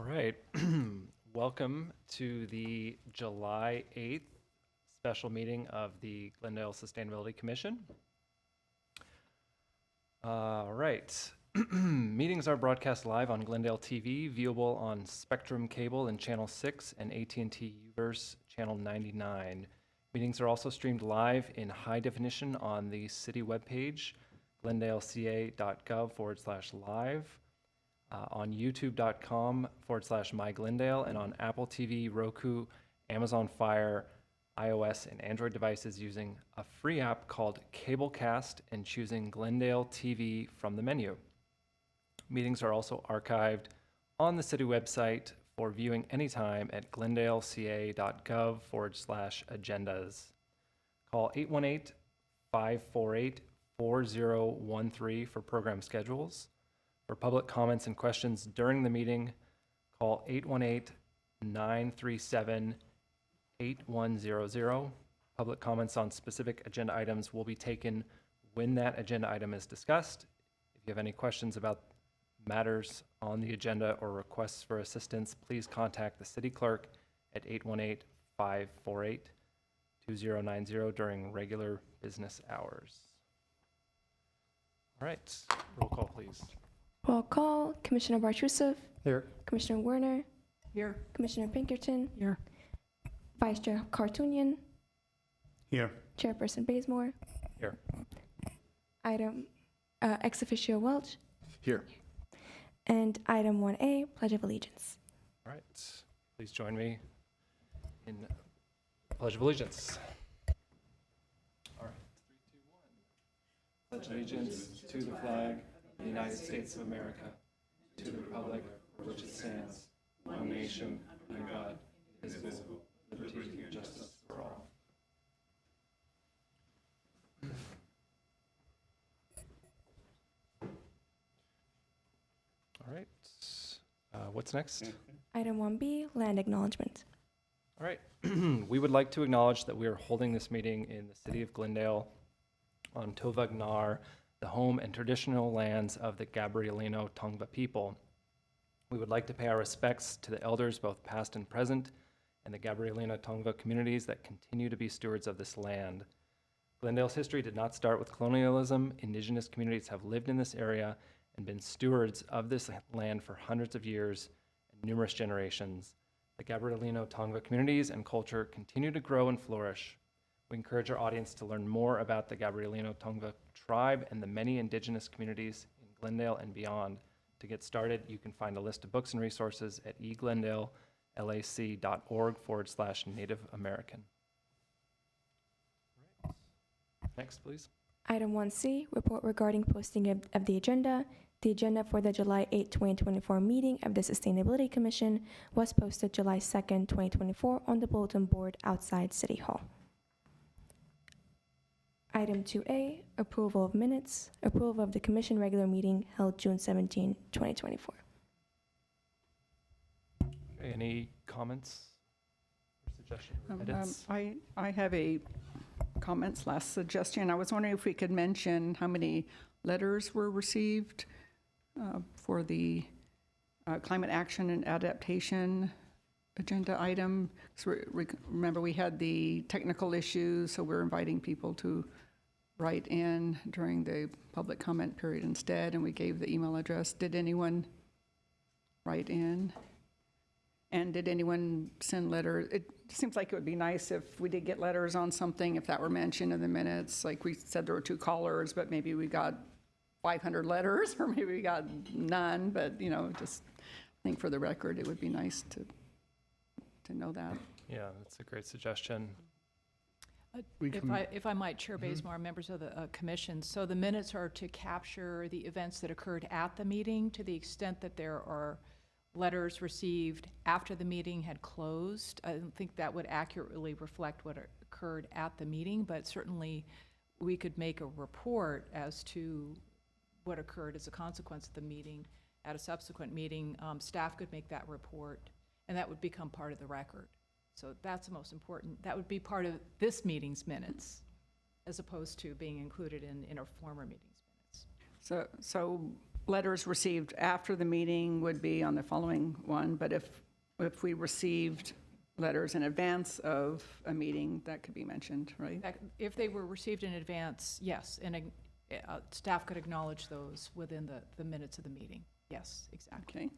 All right. Welcome to the July 8th special meeting of the Glendale Sustainability Commission. All right. Meetings are broadcast live on Glendale TV, viewable on Spectrum Cable and Channel 6 and AT&T Uverse Channel 99. Meetings are also streamed live in high definition on the city webpage, glendaleca.gov/live. On youtube.com/myglendale, and on Apple TV, Roku, Amazon Fire, iOS, and Android devices using a free app called Cablecast and choosing Glendale TV from the menu. Meetings are also archived on the city website for viewing anytime at glendaleca.gov/agendas. Call 818-548-4013 for program schedules. For public comments and questions during the meeting, call 818-937-8100. Public comments on specific agenda items will be taken when that agenda item is discussed. If you have any questions about matters on the agenda or requests for assistance, please contact the city clerk at 818-548-2090 during regular business hours. All right, roll call, please. Roll call. Commissioner Bartusev. Here. Commissioner Werner. Here. Commissioner Pinkerton. Here. Vice Chair Kartunian. Here. Chairperson Bazemore. Here. Item ex officio Welch. Here. And item 1A, Pledge of Allegiance. All right, please join me in Pledge of Allegiance. All right, 3, 2, 1. Pledge allegiance to the flag of the United States of America, to the republic for which it stands, one nation, under God, indivisible, liberty and justice for all. All right, what's next? Item 1B, Land Acknowledgement. All right, we would like to acknowledge that we are holding this meeting in the city of Glendale on Tovag Nar, the home and traditional lands of the Gabrielino Tongva people. We would like to pay our respects to the elders, both past and present, and the Gabrielino Tongva communities that continue to be stewards of this land. Glendale's history did not start with colonialism. Indigenous communities have lived in this area and been stewards of this land for hundreds of years and numerous generations. The Gabrielino Tongva communities and culture continue to grow and flourish. We encourage our audience to learn more about the Gabrielino Tongva tribe and the many indigenous communities in Glendale and beyond. To get started, you can find a list of books and resources at eglendalelac.org/Native American. All right. Next, please. Item 1C, report regarding posting of the agenda. The agenda for the July 8, 2024 meeting of the Sustainability Commission was posted July 2nd, 2024 on the bulletin board outside City Hall. Item 2A, approval of minutes. Approval of the commission regular meeting held June 17, 2024. Okay, any comments or suggestions? Edits? I have a comment/suggestion. I was wondering if we could mention how many letters were received for the climate action and adaptation agenda item. So remember, we had the technical issues, so we're inviting people to write in during the public comment period instead, and we gave the email address. Did anyone write in? And did anyone send letters? It seems like it would be nice if we did get letters on something, if that were mentioned in the minutes. Like we said, there were 2 callers, but maybe we got 500 letters, or maybe we got none. But, you know, just I think for the record, it would be nice to know that. Yeah, that's a great suggestion. If I might, Chair Bazemore, members of the commission, so the minutes are to capture the events that occurred at the meeting. To the extent that there are letters received after the meeting had closed, I don't think that would accurately reflect what occurred at the meeting, but certainly we could make a report as to what occurred as a consequence of the meeting at a subsequent meeting. Staff could make that report, and that would become part of the record. So that's the most important. That would be part of this meeting's minutes, as opposed to being included in a former meeting's minutes. So letters received after the meeting would be on the following one, but if we received letters in advance of a meeting, that could be mentioned, right? If they were received in advance, yes, and staff could acknowledge those within the minutes of the meeting. Yes, exactly. Okay.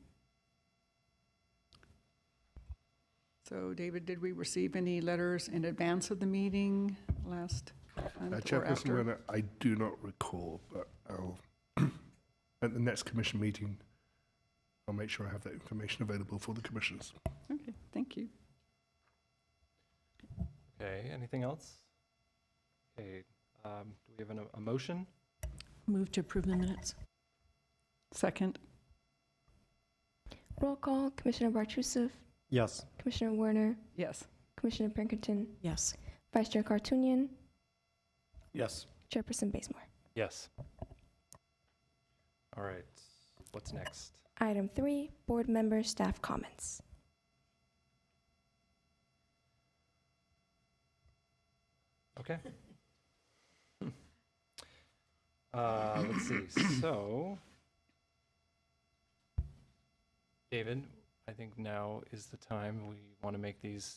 So, David, did we receive any letters in advance of the meeting last month or Chairperson after? Werner, I do not recall, but I'll, at the next commission meeting, I'll make sure I have that information available for the commissioners. Okay, thank you. Okay, anything else? Okay, do we have a motion? Move to approve the minutes. Second. Roll call, Commissioner Bartusoff, Yes. Commissioner Werner, Yes. Commissioner Pinkerton, Yes. Vice Chair Kartunian, Yes. Chairperson Bazemore. Yes. All right, what's next? Item 3, board member staff comments. Okay. Let's see, so, David, I think now is the time we want to make these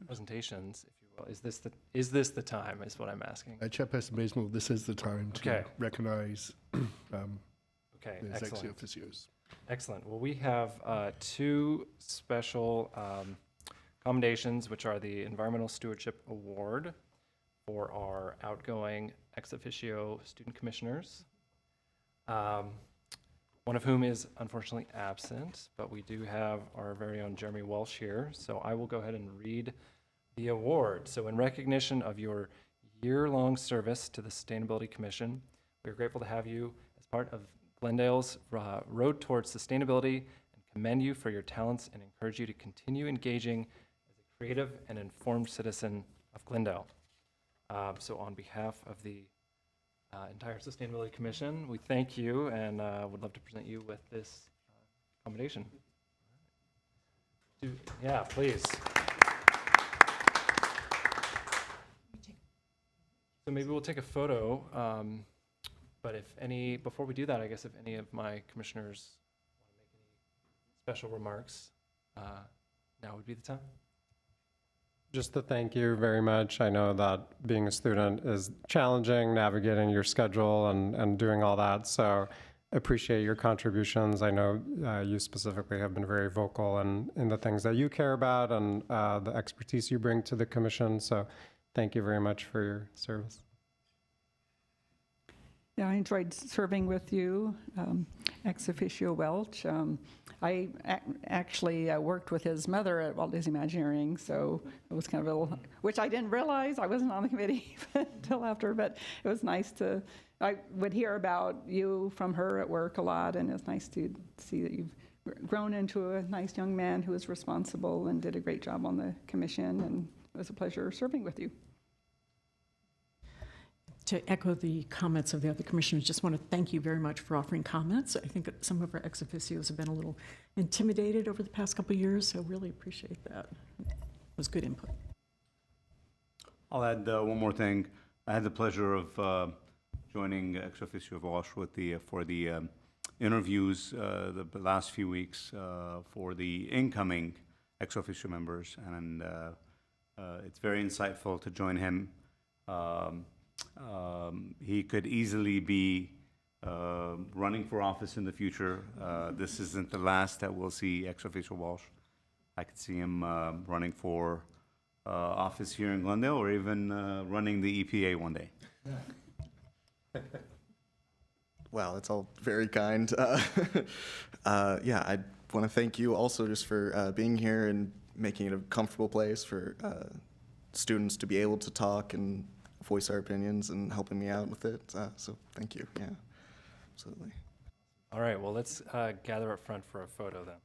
presentations, if you will. Is this the time, is what I'm asking? Chairperson Bazemore, this is the time to Okay. recognise Okay, the ex excellent. officios. Excellent. Well, we have two special commendations, which are the Environmental Stewardship Award for our outgoing ex officio student commissioners, one of whom is unfortunately absent, but we do have our very own Jeremy Walsh here. So I will go ahead and read the award. So in recognition of your year-long service to the Sustainability Commission, we are grateful to have you as part of Glendale's road towards sustainability and commend you for your talents and encourage you to continue engaging as a creative and informed citizen of Glendale. So on behalf of the entire Sustainability Commission, we thank you and would love to present you with this commendation. Yeah, please. So maybe we'll take a photo. But before we do that, I guess if any of my commissioners want to make any special remarks, now would be the time. Just to thank you very much. I know that being a student is challenging, navigating your schedule and doing all that. So appreciate your contributions. I know you specifically have been very vocal in the things that you care about and the expertise you bring to the commission. So thank you very much for your service. Yeah, I enjoyed serving with you, ex officio Welch. I actually worked with his mother at Walt Disney Imagineering, so it was kind of a little, which I didn't realize. I wasn't on the committee until after, but it was nice to, I would hear about you from her at work a lot, and it's nice to see that you've grown into a nice young man who is responsible and did a great job on the commission, and it was a pleasure serving with you. To echo the comments of the other commissioners, just want to thank you very much for offering comments. I think some of our ex officios have been a little intimidated over the past couple of years, so really appreciate that. It was good input. I'll add one more thing. I had the pleasure of joining ex officio Walsh with for the interviews the last few weeks for the incoming ex officio members, and it's very insightful to join him. He could easily be running for office in the future. This isn't the last that we'll see ex officio Walsh. I could see him running for office here in Glendale, or even running the EPA one day. Wow, that's all very kind. Yeah, I want to thank you also just for being here and making it a comfortable place for students to be able to talk and voice our opinions and helping me out with it. So thank you. Yeah, absolutely. All right, well, let's gather up front for a photo then.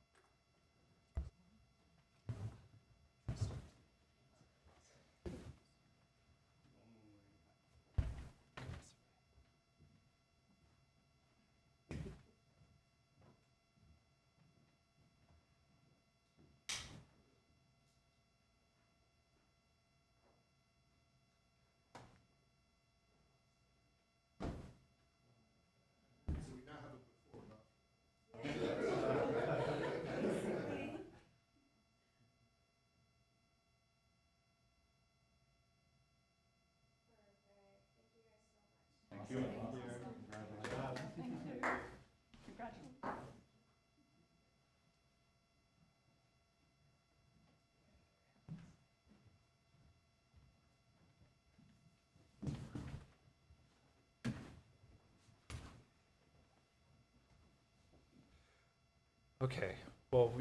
Okay, well,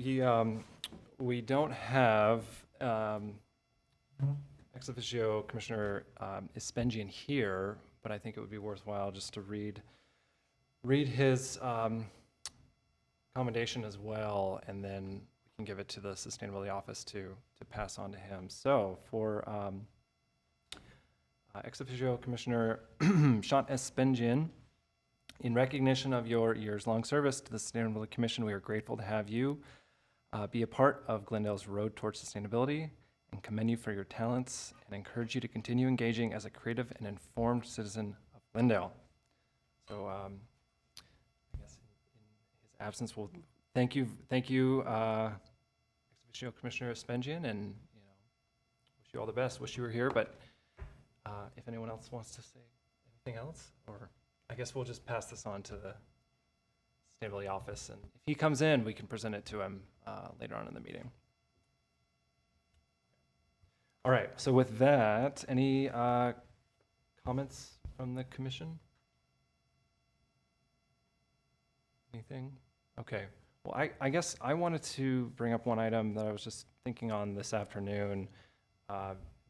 we don't have ex officio Commissioner Espengian here, but I think it would be worthwhile just to read his commendation as well, and then we can give it to the Sustainability Office to pass on to him. So for ex officio Commissioner Sean Espengian, in recognition of your years-long service to the Sustainability Commission, we are grateful to have you be a part of Glendale's road towards sustainability and commend you for your talents and encourage you to continue engaging as a creative and informed citizen of Glendale. So I guess in his absence, we'll thank you, ex officio Commissioner Espengian, and wish you all the best. Wish you were here, but if anyone else wants to say anything else, or I guess we'll just pass this on to the Sustainability Office, and if he comes in, we can present it to him later on in the meeting. All right, so with that, any comments from the commission? Anything? Okay, well, I guess I wanted to bring up one item that I was just thinking on this afternoon,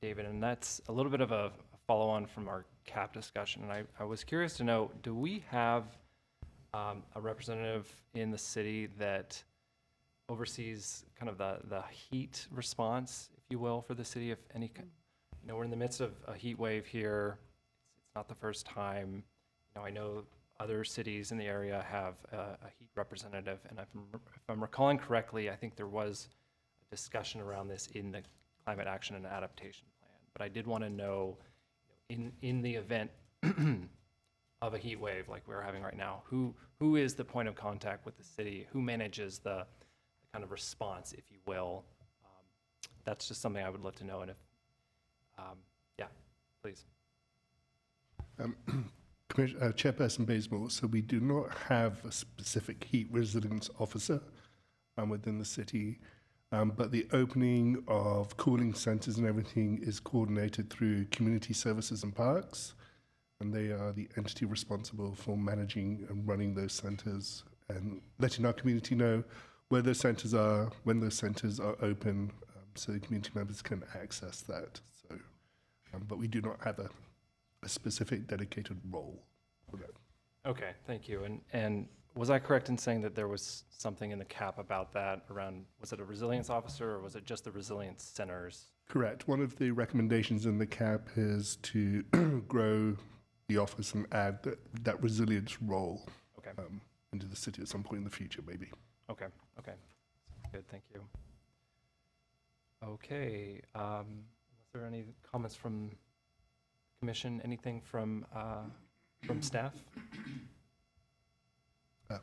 David, and that's a little bit of a follow-on from our CAP discussion. And I was curious to know, do we have a representative in the city that oversees kind of the heat response, if you will, for the city? If any, we're in the midst of a heat wave here. It's not the first time. I know other cities in the area have a heat representative, and if I'm recalling correctly, I think there was a discussion around this in the Climate Action and Adaptation Plan. But I did want to know, in the event of a heat wave like we're having right now, who is the point of contact with the city? Who manages the kind of response, if you will? That's just something I would love to know. And if, yeah, please. Chairperson Bazemore, so we do not have a specific heat resilience officer within the city. But the opening of cooling centres and everything is coordinated through Community Services and Parks, and they are the entity responsible for managing and running those centres and letting our community know where those centres are, when those centres are open, so the community members can access that. So, but we do not have a specific dedicated role for that. Okay, thank you. And was I correct in saying that there was something in the CAP about that around, was it a resilience officer or was it just the resilience centers? Correct. One of the recommendations in the CAP is to grow the office and add that resilience role into the city at some point in the future, maybe. Okay. Good, thank you. Okay, is there any comments from commission? Anything from staff?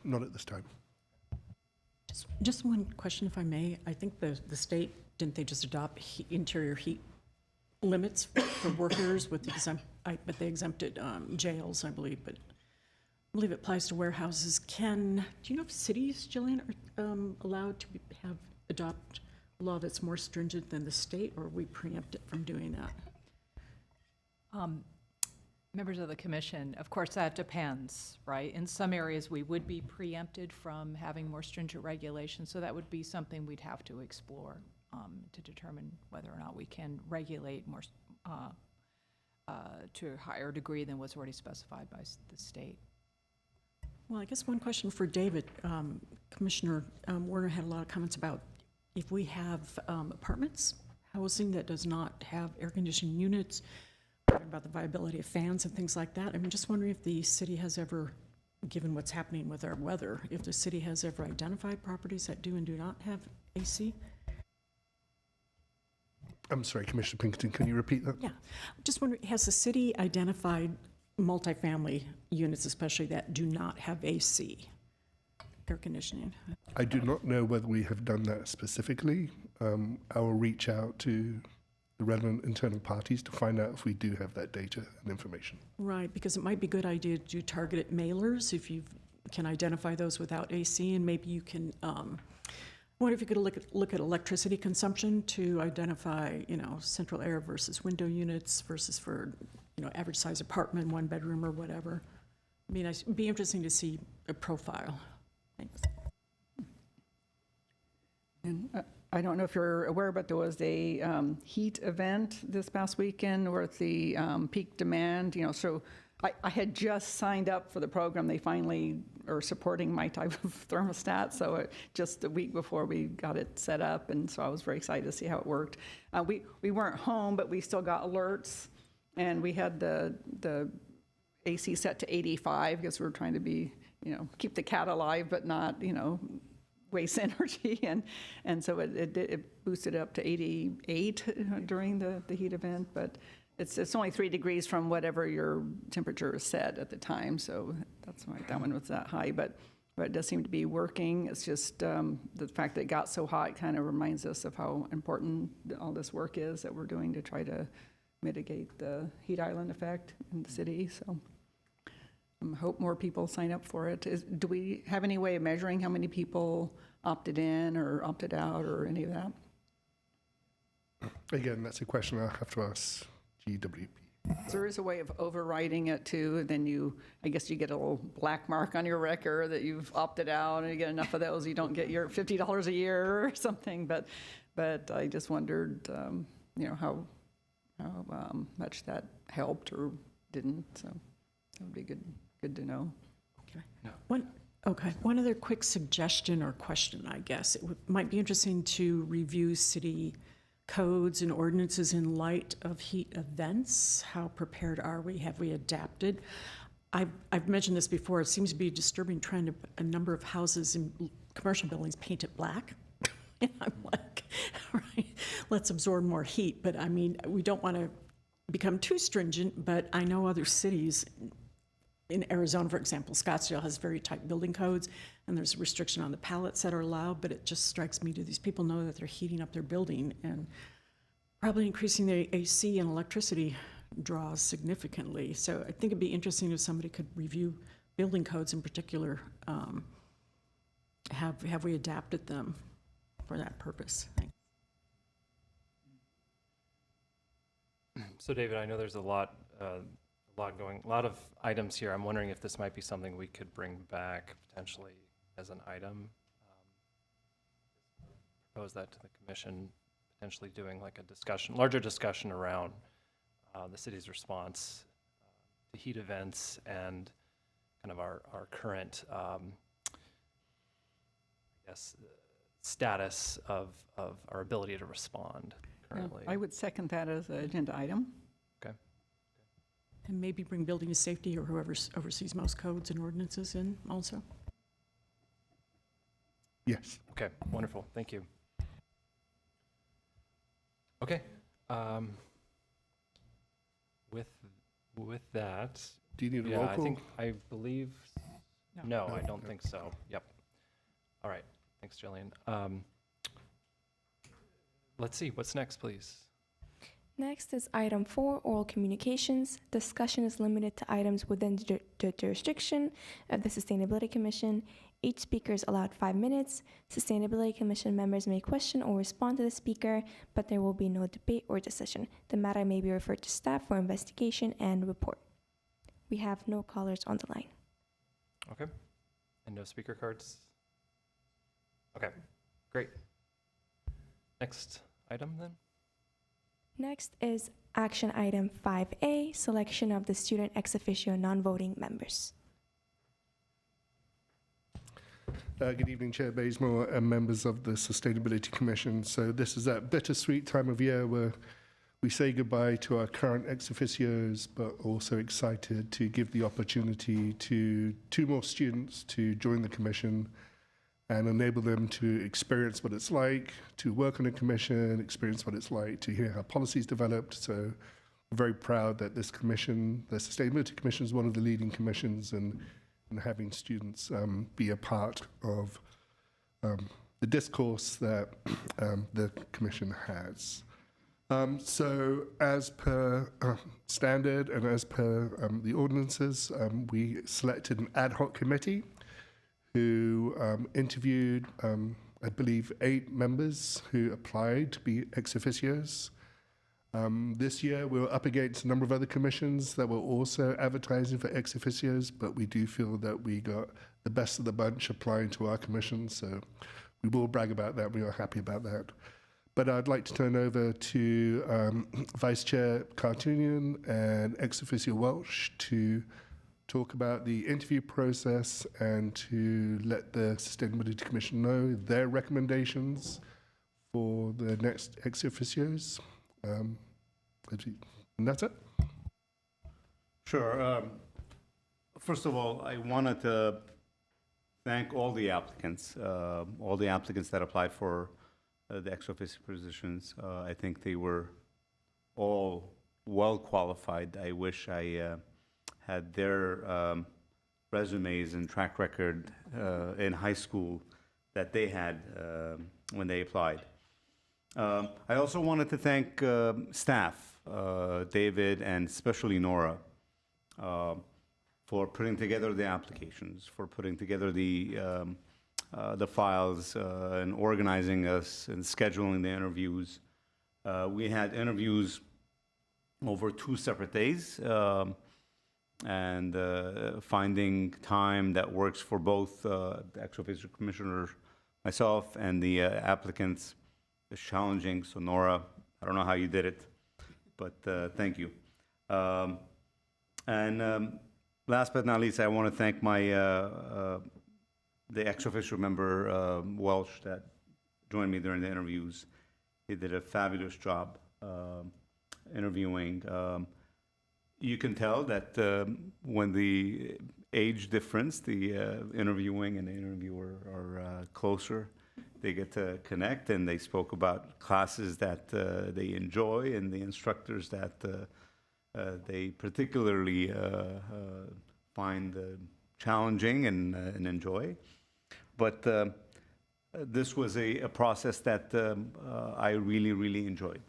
Not at this time. Just one question, if I may. I think the state, didn't they just adopt interior heat limits for workers with but they exempted jails, I believe, but I believe it applies to warehouses. Do you know if cities, Jillian, are allowed to adopt a law that's more stringent than the state, or are we preempted from doing that? Members of the commission, of course, that depends, right? In some areas, we would be preempted from having more stringent regulations, so that would be something we'd have to explore to determine whether or not we can regulate more to a higher degree than what's already specified by the state. Well, I guess one question for David. Commissioner Warner had a lot of comments about if we have apartments, housing that does not have air conditioning units, about the viability of fans and things like that. I'm just wondering if the city has ever, given what's happening with our weather, if the city has ever identified properties that do and do not have AC? I'm sorry, Commissioner Pinkerton, can you repeat that? Yeah, just wondering, has the city identified multifamily units, especially that do not have AC, air conditioning? I do not know whether we have done that specifically. I will reach out to the relevant internal parties to find out if we do have that data and information. Right, because it might be a good idea to do targeted mailers if you can identify those without AC, and maybe you can, I wonder if you could look at electricity consumption to identify, central air versus window units versus for, average size apartment, one bedroom or whatever. I mean, it'd be interesting to see a profile. Thanks. And I don't know if you're aware, but there was a heat event this past weekend with the peak demand, so I had just signed up for the program. They finally are supporting my type of thermostat, so just a week before we got it set up, and so I was very excited to see how it worked. We weren't home, but we still got alerts, and we had the AC set to 85 because we were trying to be, keep the cat alive, but not, waste energy, and so it boosted up to 88 during the heat event, but it's only 3 degrees from whatever your temperature is set at the time, so that's why that one was that high, but it does seem to be working. It's just the fact that it got so hot kind of reminds us of how important all this work is that we're doing to try to mitigate the heat island effect in the city, so I hope more people sign up for it. Do we have any way of measuring how many people opted in or opted out or any of that? Again, that's a question I'll have to ask GWP. There is a way of overriding it too. Then I guess you get a little black mark on your record that you've opted out, and you get enough of those, you don't get your $50 a year or something. But I just wondered, how much that helped or didn't. So that would be good to know. One other quick suggestion or question, I guess. It might be interesting to review city codes and ordinances in light of heat events. How prepared are we? Have we adapted? I've mentioned this before. It seems to be a disturbing trend of a number of houses and commercial buildings painted black. And I'm like, right, let's absorb more heat. But I mean, we don't want to become too stringent, but I know other cities, in Arizona, for example, Scottsdale has very tight building codes, and there's a restriction on the pallets that are allowed, but it just strikes me, do these people know that they're heating up their building and probably increasing their AC and electricity draws significantly? So I think it'd be interesting if somebody could review building codes in particular. Have we adapted them for that purpose? Thanks. So David, I know there's a lot of items here. I'm wondering if this might be something we could bring back potentially as an item. Propose that to the commission, potentially doing like a larger discussion around the city's response to heat events and kind of our current, status of our ability to respond currently. I would second that as an agenda item. And maybe bring building safety or whoever oversees most codes and ordinances in also. Yes. Okay, wonderful, thank you. Okay, with that, Do you need a yeah, roll I call? think, I believe, no, No, I don't no. think so, yep. All right, thanks, Jillian. Let's see, what's next, please? Next is item 4, oral communications. Discussion is limited to items within the jurisdiction of the Sustainability Commission. Each speaker is allowed 5 minutes. Sustainability Commission members may question or respond to the speaker, but there will be no debate or decision. The matter may be referred to staff for investigation and report. We have no callers on the line. Okay, and no speaker cards? Okay, great. Next item then? Next is action item 5A, selection of the student ex officio non-voting members. Good evening, Chair Bazemore and members of the Sustainability Commission. So this is that bittersweet time of year where we say goodbye to our current ex officios, but also excited to give the opportunity to 2 more students to join the Commission and enable them to experience what it's like to work on a commission, experience what it's like to hear how policies developed. So we're very proud that this commission, the Sustainability Commission, is one of the leading commissions, and having students be a part of the discourse that the commission has. So as per standard and as per the ordinances, we selected an ad hoc committee who interviewed, I believe, 8 members who applied to be ex officios. This year, we were up against a number of other commissions that were also advertising for ex officios, but we do feel that we got the best of the bunch applying to our commission, so we will brag about that. We are happy about that. But I'd like to turn over to Vice Chair Cartoonian and ex officio Welsh to talk about the interview process and to let the Sustainability Commission know their recommendations for the next ex officios. And that's it. Sure. First of all, I wanted to thank all the applicants that applied for the ex officio positions. I think they were all well qualified. I wish I had their resumes and track record in high school that they had when they applied. I also wanted to thank staff, David and especially Nora, for putting together the applications, for putting together the files and organizing us and scheduling the interviews. We had interviews over 2 separate days and finding time that works for both the ex officio commissioner, myself, and the applicants is challenging. So Nora, I don't know how you did it, but thank you. And last but not least, I want to thank my the ex officio member, Welsh, that joined me during the interviews. He did a fabulous job interviewing. You can tell that when the age difference, the interviewing and the interviewer are closer, they get to connect, and they spoke about classes that they enjoy and the instructors that they particularly find challenging and enjoy. But this was a process that I really, really enjoyed.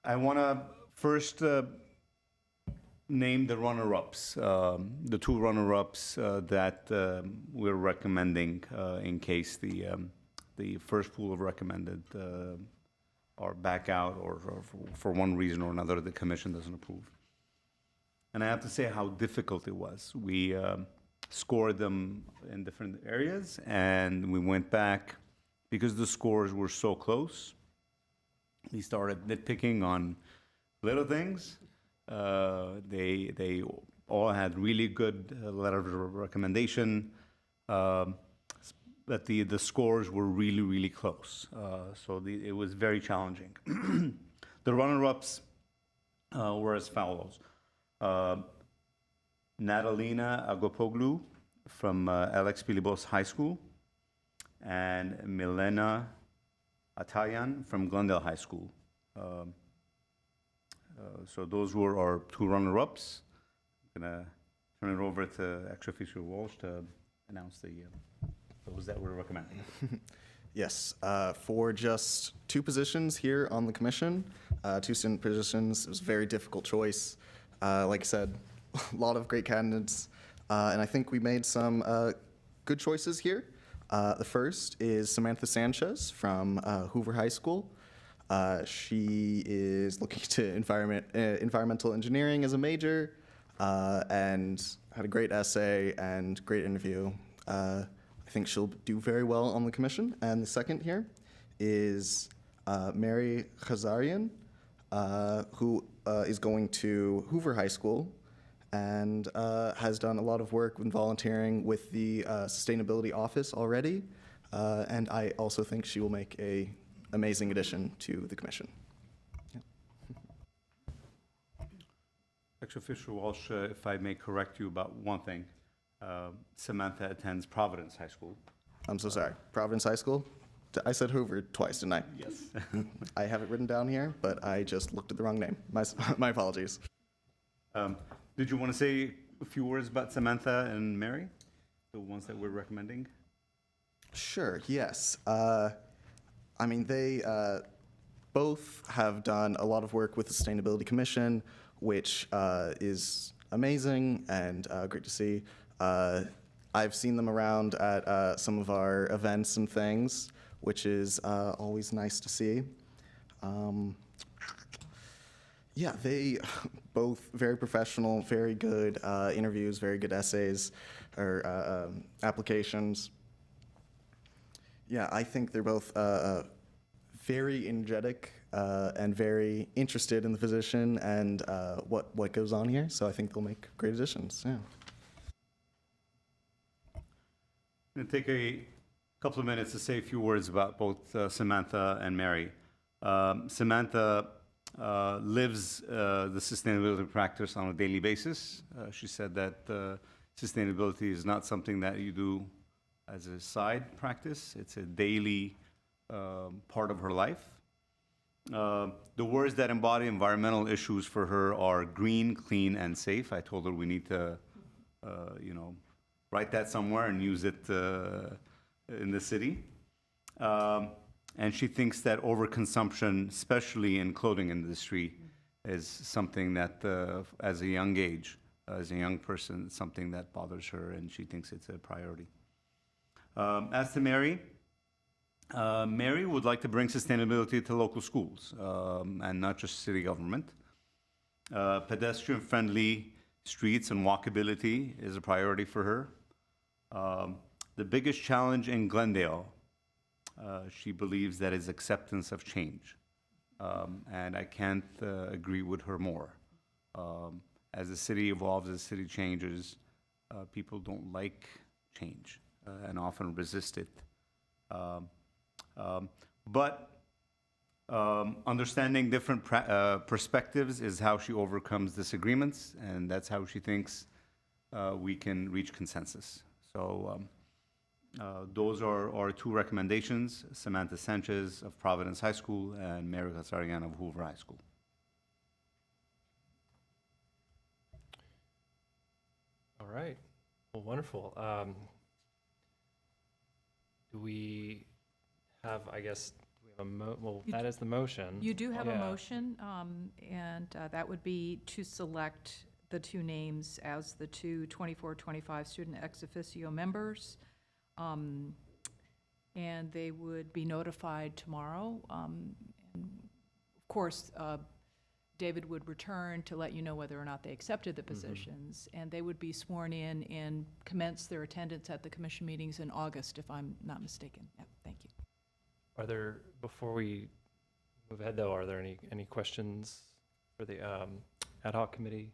I want to first name the runner-ups, the 2 runner-ups that we're recommending in case the first pool of recommended are back out or for one reason or another the commission doesn't approve. And I have to say how difficult it was. We scored them in different areas, and we went back because the scores were so close. We started nitpicking on little things. They all had really good letters of recommendation, but the scores were really, really close. So it was very challenging. The runner-ups were as follows. Natalina Agopoglu from Alex Pilibos High School, and Milena Atayan from Glendale High School. So those were our 2 runner-ups. I'm gonna turn it over to ex officio Walsh to announce those that we're recommending. Yes, for just 2 positions here on the commission, 2 student positions, it was a very difficult choice. Like I said, a lot of great candidates, and I think we made some good choices here. The first is Samantha Sanchez from Hoover High School. She is looking to environmental engineering as a major, and had a great essay and great interview. I think she'll do very well on the commission. And the second here is Mary Khazarian, who is going to Hoover High School and has done a lot of work in volunteering with the Sustainability Office already. And I also think she will make an amazing addition to the commission. Ex officio Walsh, if I may correct you about one thing, Samantha attends Providence High School. I'm so sorry. Providence High School? I said Hoover twice, didn't I? Yes. I have it written down here, but I just looked at the wrong name. My apologies. Did you want to say a few words about Samantha and Mary, the ones that we're recommending? Sure, yes. I mean, they both have done a lot of work with the Sustainability Commission, which is amazing and great to see. I've seen them around at some of our events and things, which is always nice to see. Yeah, they both very professional, very good interviews, very good essays or applications. Yeah, I think they're both very energetic and very interested in the position and what goes on here. So I think they'll make great additions. Yeah. I'm going to take a couple of minutes to say a few words about both Samantha and Mary. Samantha lives the sustainability practice on a daily basis. She said that sustainability is not something that you do as a side practice. It's a daily part of her life. The words that embody environmental issues for her are green, clean, and safe. I told her we need to, write that somewhere and use it in the city. And she thinks that overconsumption, especially in clothing industry, is something that, as a young age, as a young person, it's something that bothers her, and she thinks it's a priority. As to Mary, Mary would like to bring sustainability to local schools, and not just city government. Pedestrian-friendly streets and walkability is a priority for her. The biggest challenge in Glendale, she believes, that is acceptance of change. And I can't agree with her more. As the city evolves, as the city changes, people don't like change and often resist it. But understanding different perspectives is how she overcomes disagreements, and that's how she thinks we can reach consensus. So those are our two recommendations: Samantha Sanchez of Providence High School and Mary Katsarian of Hoover High School. All right. Well, wonderful. Do we have, I guess, we have well, You that is the motion. You do have a Yeah. motion, and that would be to select the two names as the two 24-25 student ex officio members. And they would be notified tomorrow. And of course, David would return to let you know whether or not they accepted the positions. And they would be sworn in and commence their attendance at the commission meetings in August, if I'm not mistaken. Yep, thank you. Are there, before we move ahead though, are there any questions for the ad hoc committee?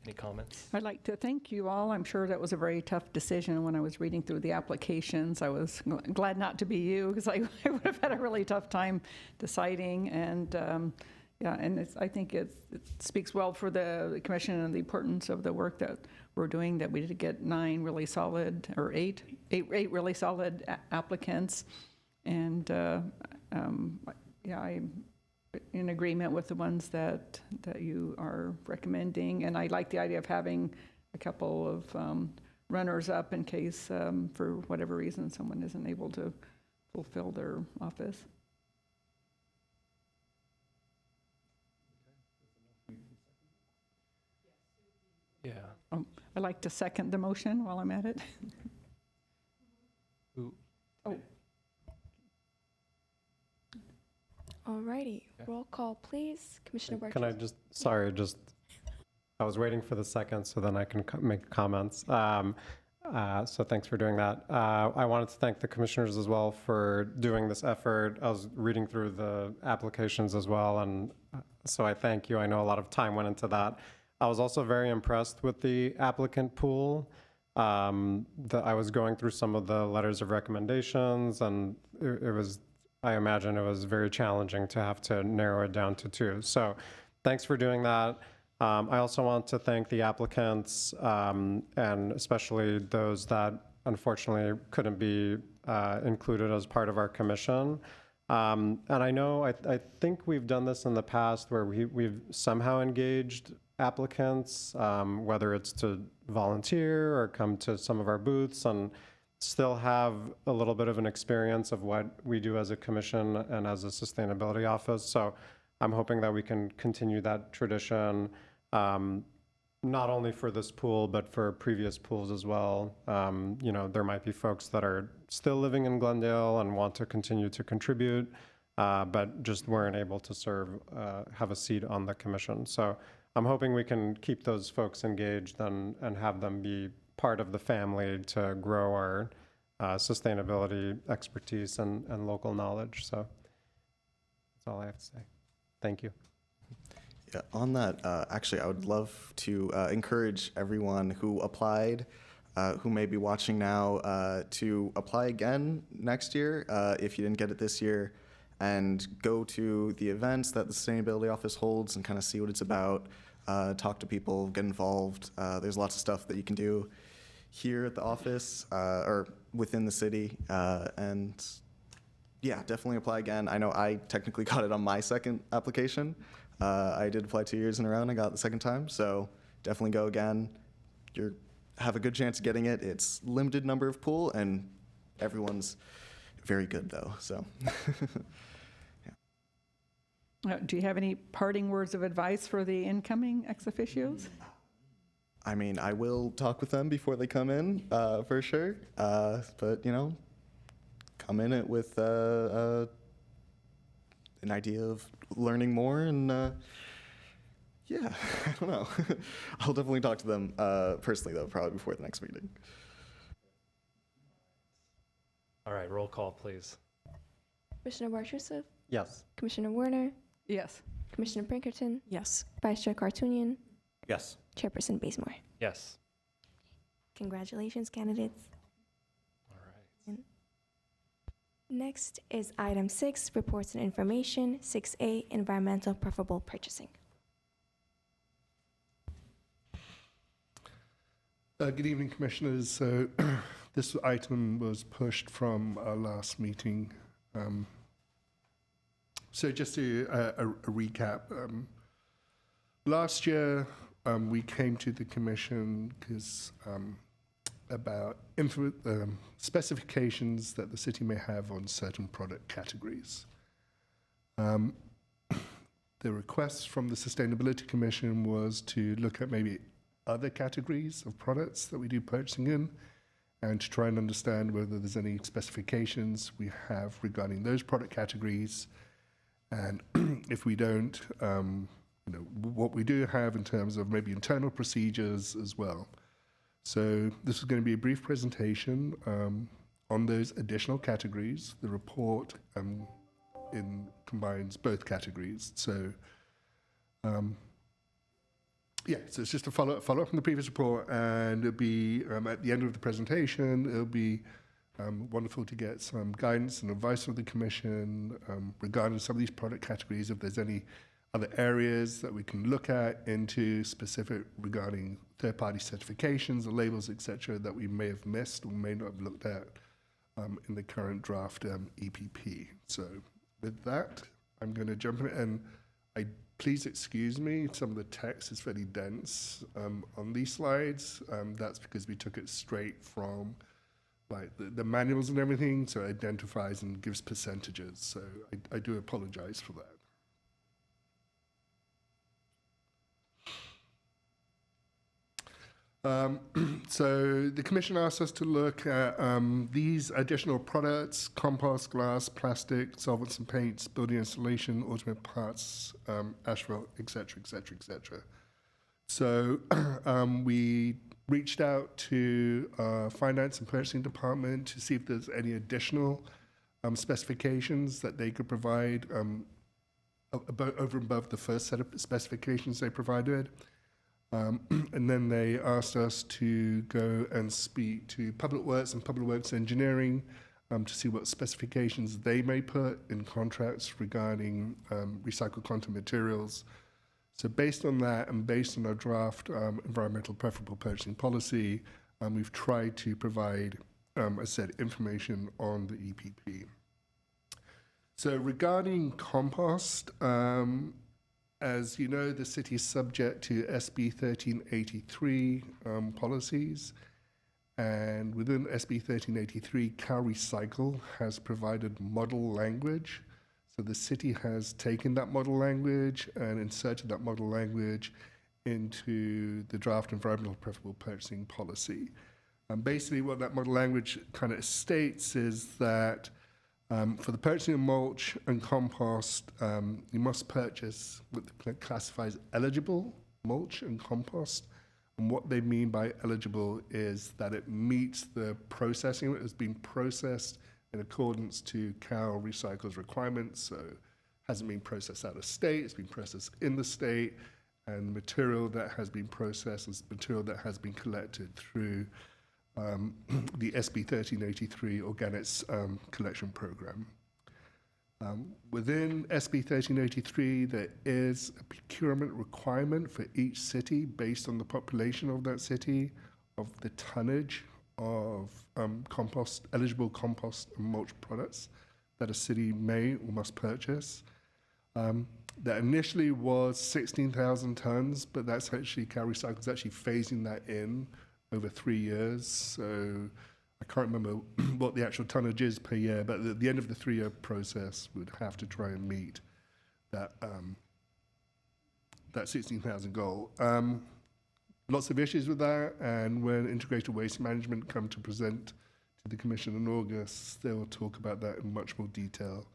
Any comments? I'd like to thank you all. I'm sure that was a very tough decision when I was reading through the applications. I was glad not to be you, because I would have had a really tough time deciding. And yeah, and I think it speaks well for the commission and the importance of the work that we're doing, that we did get 9 really solid, or 8 really solid applicants. And yeah, I'm in agreement with the ones that you are recommending. And I like the idea of having a couple of runners up in case, for whatever reason, someone isn't able to fulfill their office. Yeah. I'd like to second the motion while I'm at it. Who? Oh. Alrighty, roll call, please. Commissioner Burgess. Can I just, sorry, I was waiting for the second so then I can make comments. So thanks for doing that. I wanted to thank the commissioners as well for doing this effort. I was reading through the applications as well, and so I thank you. I know a lot of time went into that. I was also very impressed with the applicant pool. I was going through some of the letters of recommendations, and it was, I imagine it was very challenging to have to narrow it down to 2. So thanks for doing that. I also want to thank the applicants, and especially those that unfortunately couldn't be included as part of our commission. And I know, I think we've done this in the past where we've somehow engaged applicants, whether it's to volunteer or come to some of our booths. And still have a little bit of an experience of what we do as a commission and as a sustainability office. So I'm hoping that we can continue that tradition, not only for this pool, but for previous pools as well. There might be folks that are still living in Glendale and want to continue to contribute, but just weren't able to serve, have a seat on the commission. So I'm hoping we can keep those folks engaged and have them be part of the family to grow our sustainability expertise and local knowledge. So that's all I have to say. Thank you. Yeah, on that, actually, I would love to encourage everyone who applied, who may be watching now, to apply again next year if you didn't get it this year, and go to the events that the Sustainability Office holds and kind of see what it's about, talk to people, get involved. There's lots of stuff that you can do here at the office or within the city, and yeah, definitely apply again. I know I technically got it on my second application. I did apply 2 years in a row and I got it the second time, so definitely go again. You have a good chance of getting it. It's limited number of pool, and everyone's very good though, so. Do you have any parting words of advice for the incoming ex officios? I mean, I will talk with them before they come in, for sure. But, come in it with an idea of learning more, and yeah, I don't know. I'll definitely talk to them personally, though, probably before the next meeting. All right, roll call, please. Commissioner Bartuso, Yes. Commissioner Werner, Yes. Commissioner Pinkerton, Yes. Vice Chair Kartunian, Yes. Chairperson Bazemore. Yes. Congratulations, candidates. All right. Next is item 6, reports and information. 6A, environmental preferable purchasing. Good evening, Commissioners. So this item was pushed from our last meeting. So just to a recap, last year we came to the Commission because about specifications that the city may have on certain product categories. The request from the Sustainability Commission was to look at maybe other categories of products that we do purchasing in, and to try and understand whether there's any specifications we have regarding those product categories, and if we don't, what we do have in terms of maybe internal procedures as well. So this is going to be a brief presentation on those additional categories. The report combines both categories. So so it's just a follow up from the previous report, and it'll be at the end of the presentation. It'll be wonderful to get some guidance and advice from the Commission regarding some of these product categories. If there's any other areas that we can look at into specific regarding third-party certifications or labels, etc., that we may have missed or may not have looked at in the current draft EPP. So with that, I'm going to jump in, and please excuse me, some of the text is fairly dense on these slides. That's because we took it straight from the manuals and everything, so it identifies and gives percentages. So I do apologize for that. So the Commission asked us to look at these additional products: compost, glass, plastic, solvents and paints, building insulation, automotive parts, asphalt, etc., etc., etc. So we reached out to Finance and Purchasing Department to see if there's any additional specifications that they could provide over and above the first set of specifications they provided. And then they asked us to go and speak to Public Works and Public Works Engineering to see what specifications they may put in contracts regarding recycled content materials. So based on that, and based on our draft environmental preferable purchasing policy, we've tried to provide, as I said, information on the EPP. So regarding compost, as you know, the city is subject to SB 1383 policies, And within SB 1383, Cal Recycle has provided model language. So the city has taken that model language and inserted that model language into the draft environmental preferable purchasing policy. And basically what that model language kind of states is that for the purchasing of mulch and compost, you must purchase what classifies eligible mulch and compost. And what they mean by eligible is that it meets the processing, it has been processed in accordance to Cal Recycle's requirements. So it hasn't been processed out of state, it's been processed in the state, and the material that has been processed is material that has been collected through the SB 1383 Organics collection program. Within SB 1383, there is a procurement requirement for each city based on the population of that city, of the tonnage of eligible compost and mulch products that a city may or must purchase. That initially was 16,000 tons, but that's actually, Cal Recycle is actually phasing that in over 3 years. So I can't remember what the actual tonnage is per year, but at the end of the 3-year process, we'd have to try and meet that that 16,000 goal. Lots of issues with that, and when Integrated Waste Management come to present to the Commission in August, they will talk about that in much more detail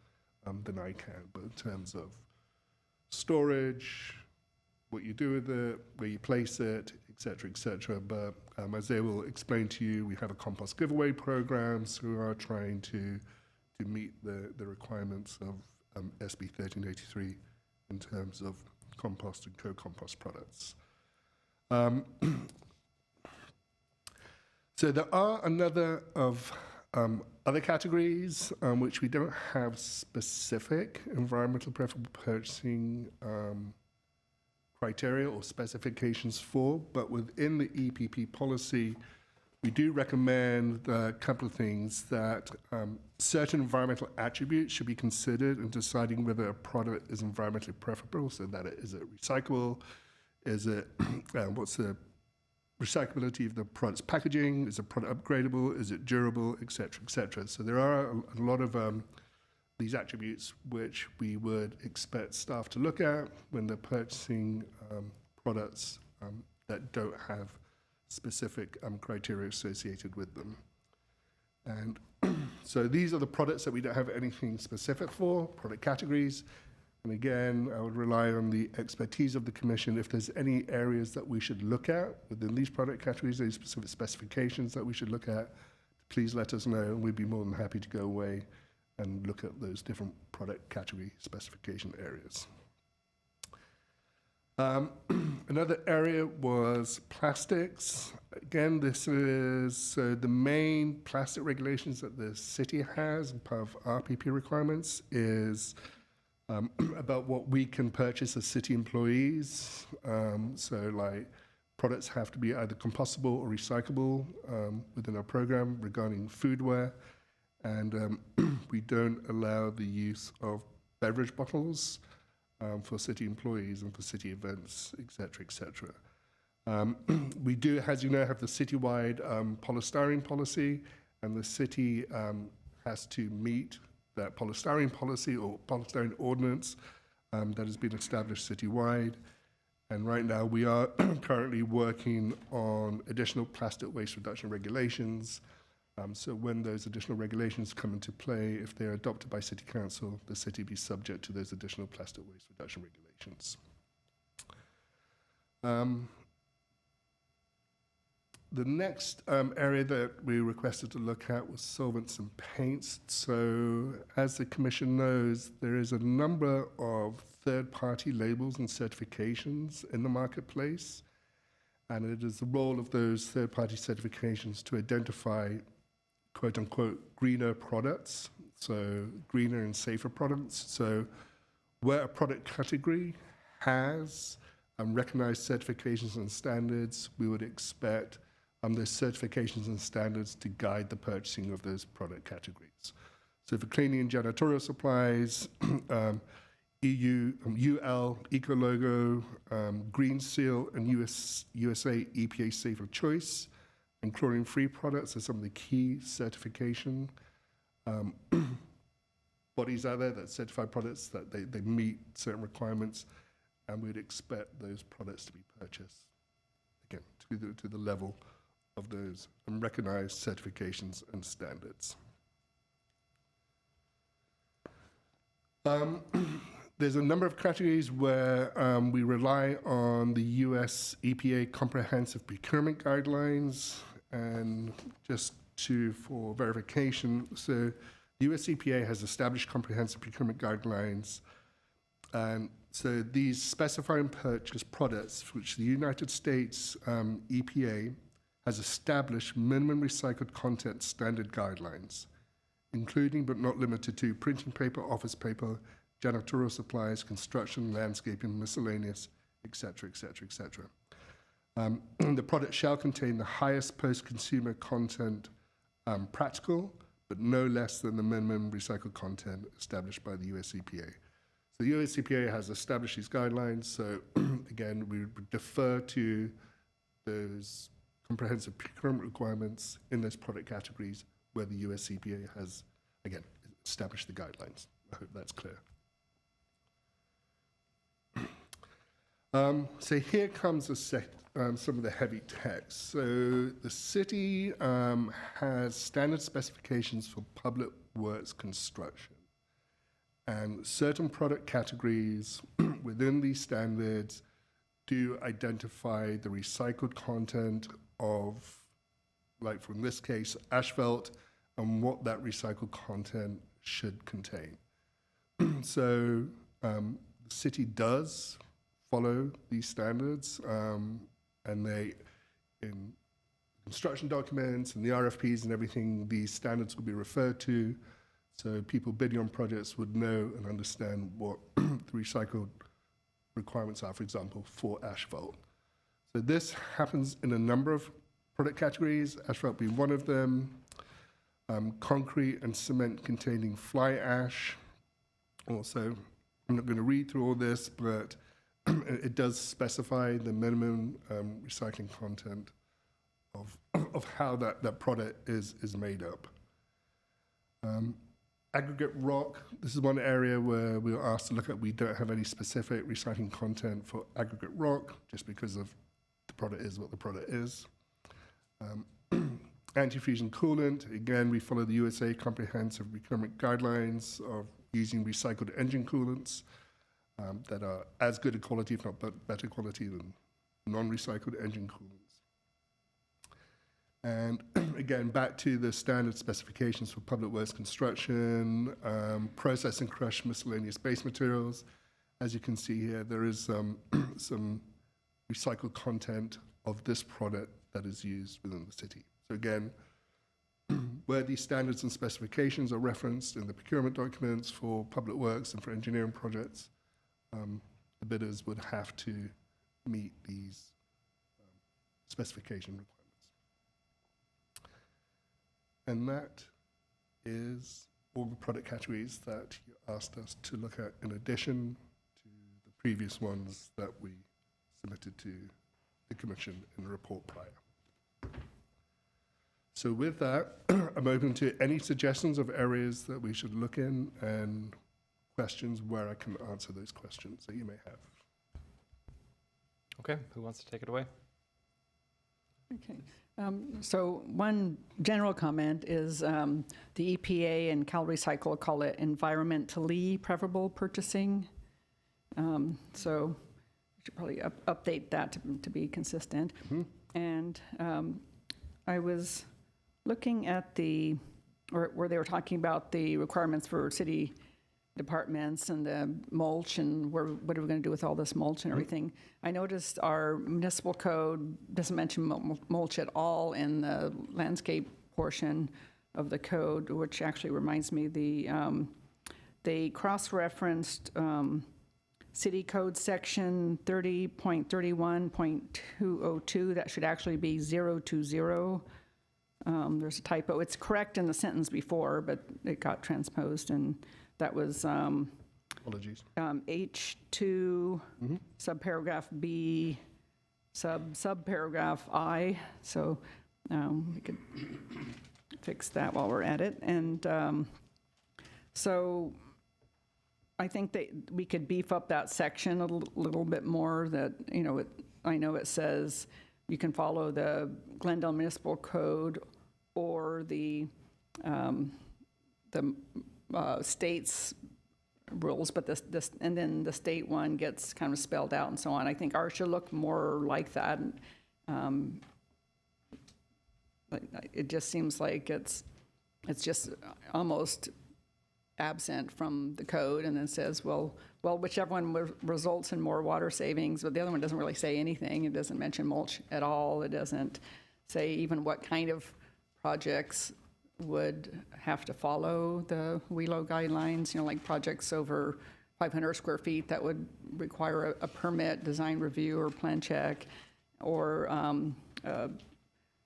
than I can. But in terms of storage, what you do with it, where you place it, et cetera, but as they will explain to you, we have a compost giveaway program, so we are trying to meet the requirements of SB 1383 in terms of compost and co-compost products. So there are another of other categories which we don't have specific environmental preferable purchasing criteria or specifications for, but within the EPP policy, we do recommend a couple of things, that certain environmental attributes should be considered in deciding whether a product is environmentally preferable, so that is it recyclable, is it, what's the recyclability of the product's packaging, is the product upgradable, is it durable, et cetera. So there are a lot of these attributes which we would expect staff to look at when they're purchasing products that don't have specific criteria associated with them. And so these are the products that we don't have anything specific for, product categories. And again, I would rely on the expertise of the Commission. If there's any areas that we should look at within these product categories, any specific specifications that we should look at, please let us know, and we'd be more than happy to go away and look at those different product category specification areas. Another area was plastics. Again, this is the main plastic regulations that the city has, and part of RPP requirements is about what we can purchase as city employees. So like products have to be either compostable or recyclable within our program regarding foodware. And we don't allow the use of beverage bottles for city employees and for city events, et cetera. We do, as you know, have the citywide polystyrene policy, and the city has to meet that polystyrene policy or polystyrene ordinance that has been established citywide. And right now we are currently working on additional plastic waste reduction regulations. So when those additional regulations come into play, if they're adopted by City Council, the city be subject to those additional plastic waste reduction regulations. The next area that we requested to look at was solvents and paints. So as the Commission knows, there is a number of third-party labels and certifications in the marketplace, and it is the role of those third-party certifications to identify quote-unquote greener products, so greener and safer products. So where a product category has recognized certifications and standards, we would expect those certifications and standards to guide the purchasing of those product categories. So for cleaning and janitorial supplies, EU, UL, Ecologo, Green Seal, and USA EPA Safer Choice And chlorine-free products are some of the key certification bodies out there that certify products that they meet certain requirements, and we'd expect those products to be purchased, again, to the level of those and recognized certifications and standards. There's a number of categories where we rely on the US EPA Comprehensive Procurement Guidelines, and just for verification, so the US EPA has established comprehensive procurement guidelines, and so these specify and purchase products which the United States EPA has established minimum recycled content standard guidelines, including but not limited to printing paper, office paper, janitorial supplies, construction, landscaping, miscellaneous, etc., etc., etc. The product shall contain the highest post-consumer content practical, but no less than the minimum recycled content established by the US EPA. So the US EPA has established these guidelines, so again, we would defer to those comprehensive procurement requirements in those product categories where the US EPA has, again, established the guidelines. I hope that's clear. So here comes some of the heavy text. So the city has standard specifications for public works construction. And certain product categories within these standards do identify the recycled content of, like for in this case, asphalt, and what that recycled content should contain. So the city does follow these standards, and they, in construction documents and the RFPs and everything, these standards will be referred to, so people bidding on projects would know and understand what the recycled requirements are, for example, for asphalt. So this happens in a number of product categories, asphalt being one of them, concrete and cement containing fly ash. Also, I'm not going to read through all this, but it does specify the minimum recycling content of how that product is made up. Aggregate rock, this is one area where we were asked to look at. We don't have any specific recycling content for aggregate rock, just because of the product is what the product is. Anti-fusion coolant, again, we follow the USA Comprehensive Procurement Guidelines of using recycled engine coolants that are as good a quality, if not better quality, than non-recycled engine coolants. And again, back to the standard specifications for public works construction, process and crush miscellaneous base materials. As you can see here, there is some recycled content of this product that is used within the city. So again, where these standards and specifications are referenced in the procurement documents for public works and for engineering projects, the bidders would have to meet these specification requirements. And that is all the product categories that you asked us to look at, in addition to the previous ones that we submitted to the Commission in the report prior. So with that, I'm open to any suggestions of areas that we should look in and questions where I can answer those questions that you may have. Okay, who wants to take it away? Okay. So one general comment is the EPA and CalRecycle call it environmentally preferable purchasing. So we should probably update that to be consistent. Mm-hmm. And I was looking at where they were talking about the requirements for city departments and the mulch and what are we going to do with all this mulch and everything. I noticed our municipal code doesn't mention mulch at all in the landscape portion of the code, which actually reminds me they cross-referenced city code section 30.31.202. That should actually be 020. There's a typo. It's correct in the sentence before, but it got transposed, and that was Apologies. H2 subparagraph B subparagraph I. So We could fix that while we're at it. And so I think that we could beef up that section a little bit more, that, you know, I know it says you can follow the Glendale Municipal Code or the state's rules, but this and then the state one gets kind of spelled out and so on. I think ours should look more like that. But it just seems like it's just almost absent from the code, and then says, well, whichever one results in more water savings, but the other one doesn't really say anything. It doesn't mention mulch at all. It doesn't say even what kind of projects would have to follow the WELO guidelines, you know, like projects over 500 square feet that would require a permit, design review, or plan check, or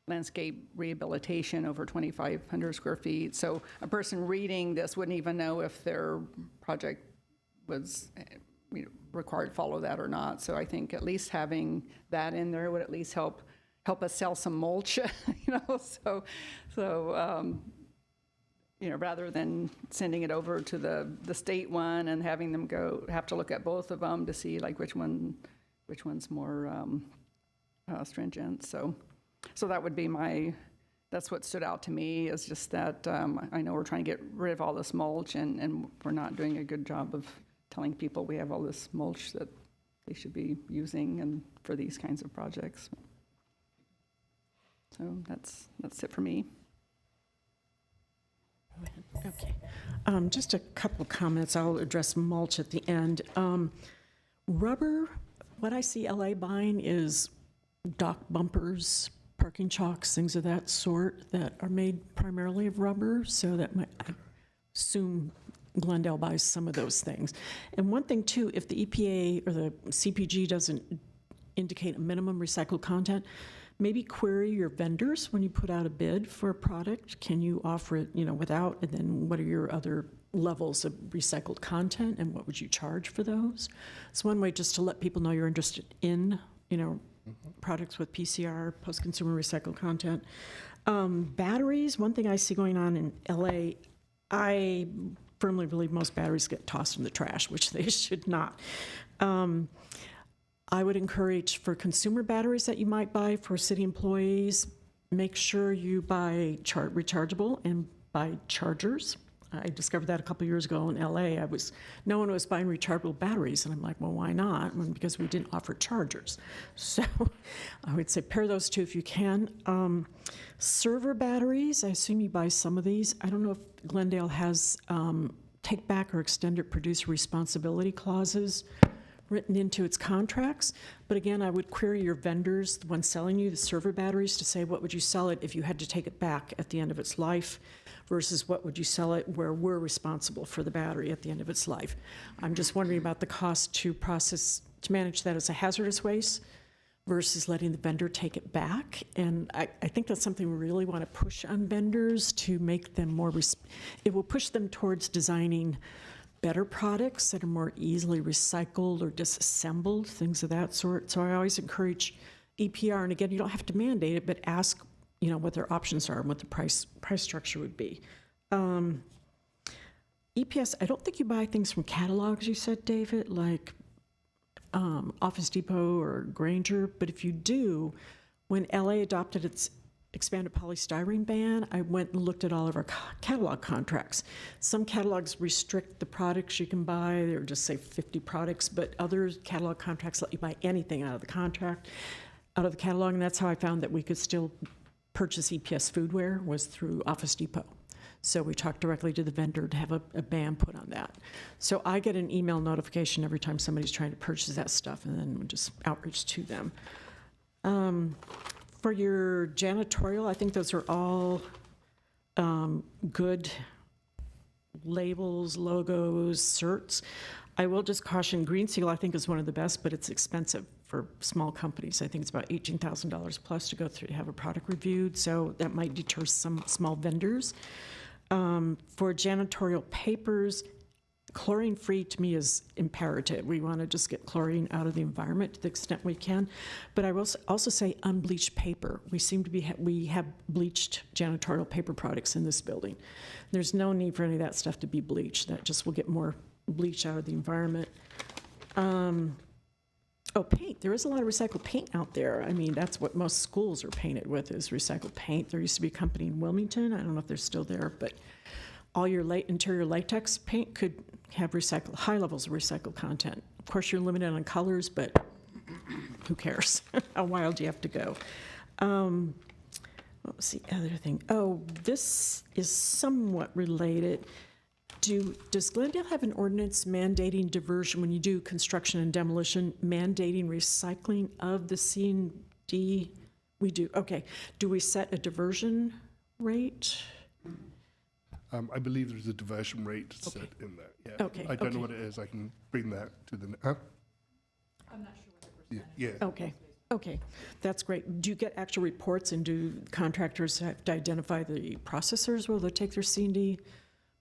landscape rehabilitation over 2,500 square feet. So a person reading this wouldn't even know if their project was required to follow that or not. So I think at least having that in there would at least help us sell some mulch, you know. So you know, rather than sending it over to the state one and having them have to look at both of them to see like which one's more stringent. So that would be that's what stood out to me, is just that I know we're trying to get rid of all this mulch, and we're not doing a good job of telling people we have all this mulch that they should be using and for these kinds of projects. So that's it for me. Okay. Just a couple comments. I'll address mulch at the end. Rubber, what I see LA buying is dock bumpers, parking chalks, things of that sort that are made primarily of rubber. So that might, I assume Glendale buys some of those things. And one thing too, if the EPA or the CPG doesn't indicate a minimum recycled content, maybe query your vendors when you put out a bid for a product. Can you offer it, you know, without, and then what are your other levels of recycled content, and what would you charge for those? It's one way just to let people know you're interested in, you know, products with PCR, post-consumer recycled content. Batteries, one thing I see going on in LA, I firmly believe most batteries get tossed in the trash, which they should not. I would encourage, for consumer batteries that you might buy for city employees, make sure you buy rechargeable and buy chargers. I discovered that a couple years ago in LA. No one was buying rechargeable batteries, and I'm like, well, why not? Well, because we didn't offer chargers. So I would say pair those two if you can. Server batteries, I assume you buy some of these. I don't know if Glendale has take back or extended producer responsibility clauses written into its contracts. But again, I would query your vendors, the ones selling you the server batteries, to say, what would you sell it if you had to take it back at the end of its life, versus what would you sell it where we're responsible for the battery at the end of its life. I'm just wondering about the cost to manage that as a hazardous waste versus letting the vendor take it back. And I think that's something we really want to push on vendors, to make them more, it will push them towards designing better products that are more easily recycled or disassembled, things of that sort. So I always encourage EPR, and again, you don't have to mandate it, but ask, you know, what their options are and what the price structure would be. EPS, I don't think you buy things from catalogs, you said, David, like Office Depot or Grainger, but if you do, when LA adopted its expanded polystyrene ban, I went and looked at all of our catalog contracts. Some catalogs restrict the products you can buy, or just say 50 products, but other catalog contracts let you buy anything out of the contract, out of the catalog, and that's how I found that we could still purchase EPS foodware, was through Office Depot. So we talked directly to the vendor to have a ban put on that. So I get an email notification every time somebody's trying to purchase that stuff, and then we just outreach to them. For your janitorial, I think those are all good labels, logos, certs. I will just caution, Green Seal I think is one of the best, but it's expensive for small companies. I think it's about $18,000 plus to go through to have a product reviewed, so that might deter some small vendors. For janitorial papers, chlorine-free to me is imperative. We want to just get chlorine out of the environment to the extent we can. But I will also say unbleached paper. We seem to be, we have bleached janitorial paper products in this building. There's no need for any of that stuff to be bleached. That just will get more bleach out of the environment. Oh, paint. There is a lot of recycled paint out there. I mean, that's what most schools are painted with, is recycled paint. There used to be a company in Wilmington. I don't know if they're still there, but all your interior latex paint could have high levels of recycled content. Of course, you're limited on colors, but who cares? How wild do you have to go? What was the other thing? Oh, this is somewhat related. Does Glendale have an ordinance mandating diversion when you do construction and demolition, mandating recycling of the C and D? We do, okay. Do we set a diversion rate? I believe there's a diversion rate set in there, yeah. Okay, I don't okay. know what it is, I can bring that to the, huh? I'm not sure what the percentage. Yeah, Okay, okay, that's great. Do you get actual reports, and do contractors have to identify the processors where they take their C&D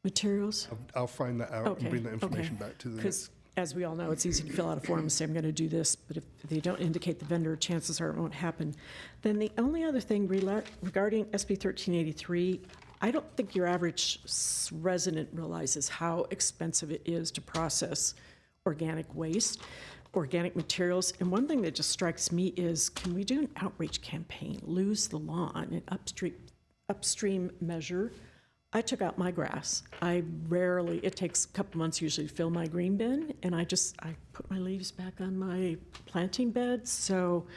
materials? I'll find that out Okay, and bring that okay. information back to the Because, as we all know, it's easy to fill out a form and say, I'm going to do this, but if they don't indicate the vendor, chances are it won't happen. Then the only other thing regarding SB 1383, I don't think your average resident realizes how expensive it is to process organic waste, organic materials. And one thing that just strikes me is, can we do an outreach campaign, Lose the Lawn, an upstream measure? I took out my grass. It takes a couple months usually to fill my green bin, and I put my leaves back on my planting beds. So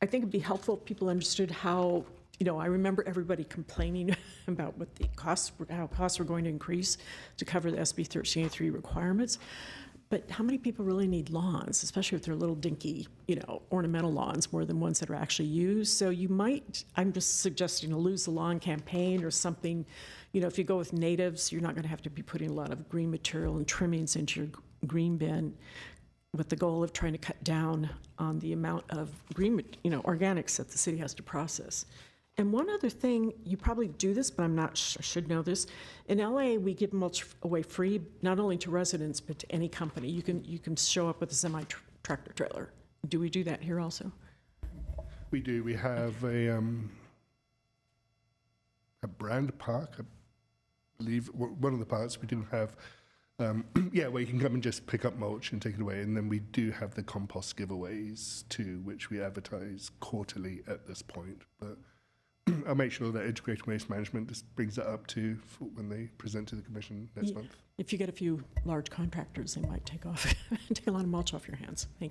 I think it'd be helpful if people understood how, I remember everybody complaining about what how costs were going to increase to cover the SB 1383 requirements. But how many people really need lawns, especially if they're little dinky, ornamental lawns, more than ones that are actually used? So I'm just suggesting a Lose the Lawn campaign or something. If you go with natives, you're not going to have to be putting a lot of green material and trimmings into your green bin, with the goal of trying to cut down on the amount of organics that the city has to process. And one other thing, you probably do this, but I'm not sure, I should know this. In LA, we give mulch away free, not only to residents, but to any company. You can show up with a semi-tractor trailer. Do we do that here also? We do. We have a brand park, I believe, one of the parks we do have, where you can come and just pick up mulch and take it away. And then we do have the compost giveaways too, which we advertise quarterly at this point. But I'll make sure that Integrated Waste Management just brings that up too when they present to the commission next month. If you get a few large contractors, they might take a lot of mulch off your hands. Thank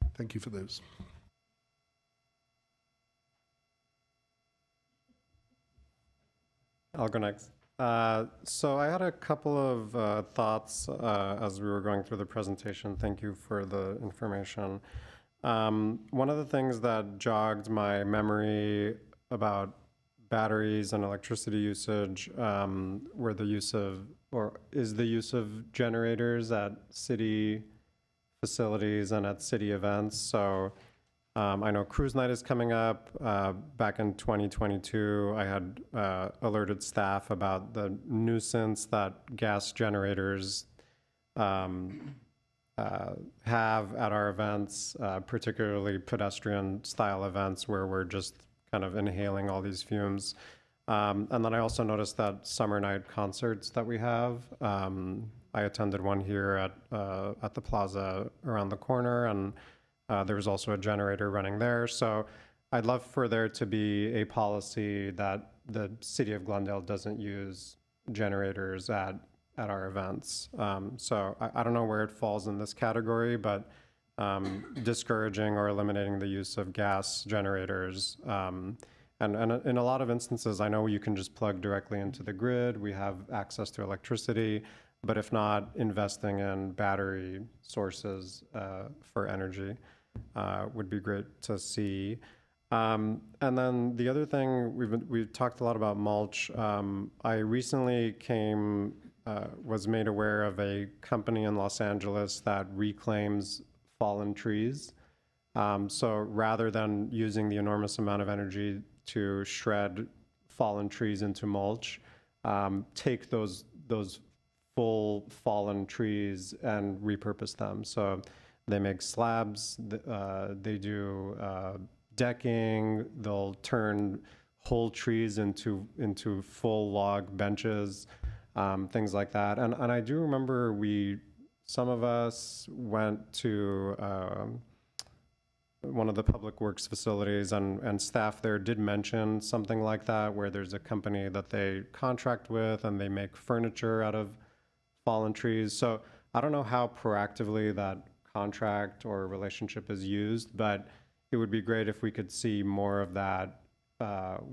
you. Thank you for those. I'll go next. So I had a couple of thoughts as we were going through the presentation. Thank you for the information. One of the things that jogged my memory about batteries and electricity usage is the use of generators at city facilities and at city events. So I know Cruise Night is coming up. Back in 2022, I had alerted staff about the nuisance that gas generators have at our events, particularly pedestrian-style events where we're just kind of inhaling all these fumes. And then I also noticed that summer night concerts that we have. I attended one here at the plaza around the corner, and there was also a generator running there. So I'd love for there to be a policy that the city of Glendale doesn't use generators at our events. So I don't know where it falls in this category, but discouraging or eliminating the use of gas generators. And in a lot of instances, I know you can just plug directly into the grid. We have access to electricity, but if not, investing in battery sources for energy would be great to see. And then the other thing, we've talked a lot about mulch. I recently was made aware of a company in Los Angeles that reclaims fallen trees. So rather than using the enormous amount of energy to shred fallen trees into mulch, take those full fallen trees and repurpose them. So they make slabs, they do decking, they'll turn whole trees into full log benches, things like that. And I do remember some of us went to one of the public works facilities, and staff there did mention something like that, where there's a company that they contract with and they make furniture out of fallen trees. So I don't know how proactively that contract or relationship is used, but it would be great if we could see more of that,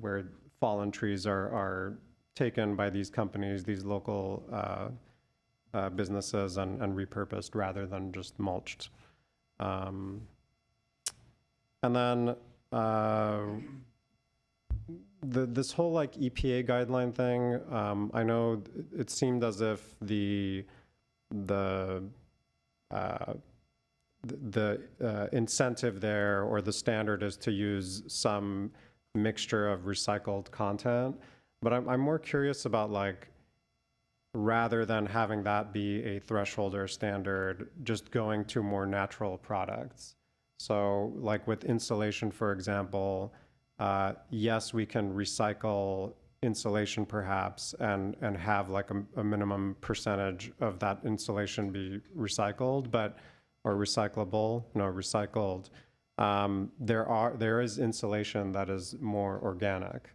where fallen trees are taken by these companies, these local businesses, and repurposed rather than just mulched. And then this whole like EPA guideline thing, I know it seemed as if the incentive there, or the standard, is to use some mixture of recycled content. But I'm more curious about, like, rather than having that be a threshold or standard, just going to more natural products. So like with insulation, for example, yes, we can recycle insulation perhaps, and have like a minimum percentage of that insulation be recycled, or recyclable, no, recycled. There is insulation that is more organic,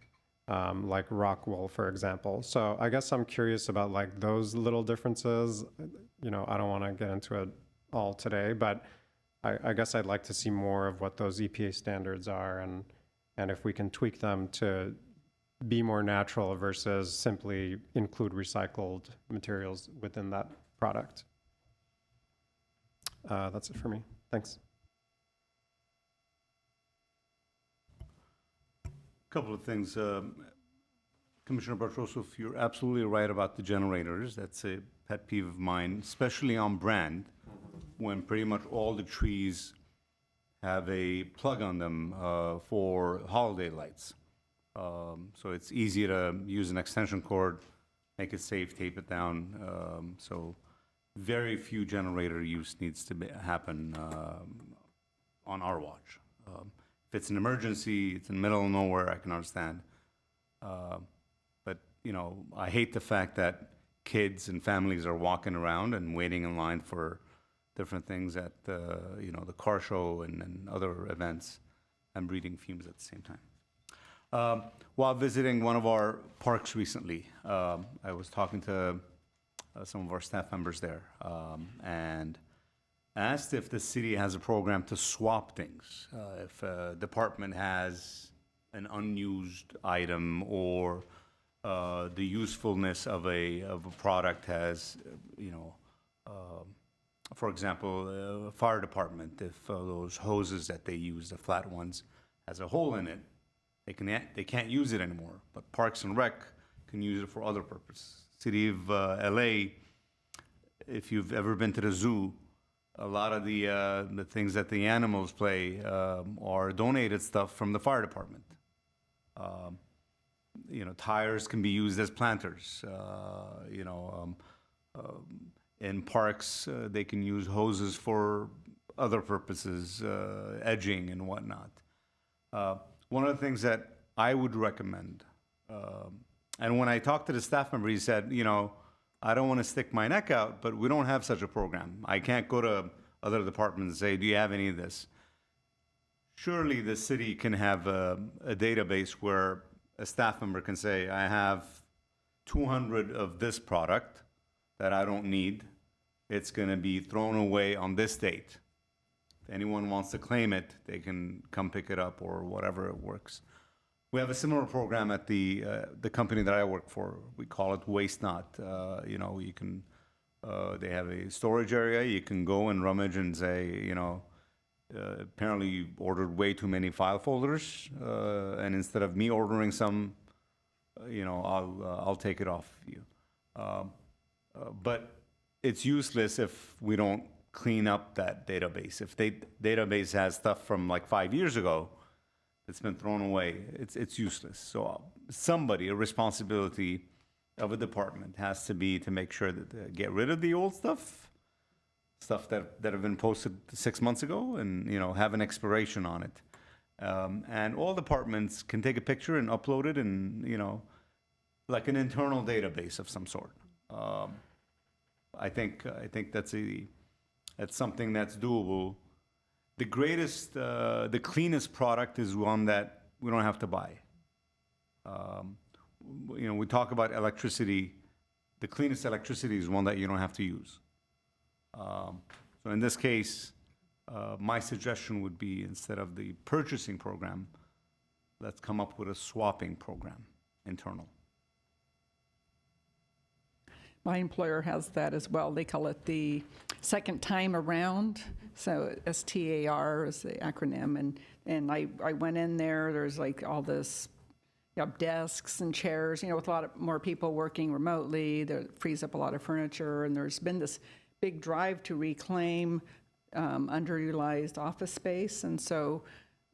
like rock wool, for example. So I guess I'm curious about like those little differences. I don't want to get into it all today, but I guess I'd like to see more of what those EPA standards are, and if we can tweak them to be more natural versus simply include recycled materials within that product. That's it for me. Thanks. Couple of things. Commissioner Bartroso, you're absolutely right about the generators. That's a pet peeve of mine, especially on brand, when pretty much all the trees have a plug on them for holiday lights. So it's easy to use an extension cord, make it safe, tape it down. So very few generator use needs to happen on our watch. If it's an emergency, it's in the middle of nowhere, I can understand. But, I hate the fact that kids and families are walking around and waiting in line for different things at the car show and other events, and breathing fumes at the same time. While visiting one of our parks recently, I was talking to some of our staff members there, and asked if the city has a program to swap things. If a department has an unused item, or the usefulness of a product has, for example, a fire department, if those hoses that they use, the flat ones, has a hole in it, they can't use it anymore. But Parks and Rec can use it for other purposes. City of LA, if you've ever been to the zoo, a lot of the things that the animals play are donated stuff from the fire department. Tires can be used as planters. In parks, they can use hoses for other purposes, edging and whatnot. One of the things that I would recommend, and when I talked to the staff member, he said, I don't want to stick my neck out, but we don't have such a program. I can't go to other departments and say, do you have any of this? Surely the city can have a database where a staff member can say, I have 200 of this product that I don't need. It's going to be thrown away on this date. If anyone wants to claim it, they can come pick it up, or whatever it works. We have a similar program at the company that I work for. We call it Waste Not. You can, they have a storage area. You can go and rummage and say, apparently you ordered way too many file folders, and instead of me ordering some, I'll take it off you. But it's useless if we don't clean up that database. If the database has stuff from like 5 years ago, It's been thrown away. It's useless. So somebody, a responsibility of a department has to be to make sure that they get rid of the old stuff that have been posted 6 months ago and, have an expiration on it. And all departments can take a picture and upload it and, like an internal database of some sort. I think that's something that's doable. The greatest, the cleanest product is one that we don't have to buy. We talk about electricity. The cleanest electricity is one that you don't have to use. So in this case, my suggestion would be, instead of the purchasing program, let's come up with a swapping program, internal. My employer has that as well. They call it the second time around. So STAR is the acronym. And I went in there, there's like all this, desks and chairs, with a lot more people working remotely. That frees up a lot of furniture. And there's been this big drive to reclaim underutilized office space. And so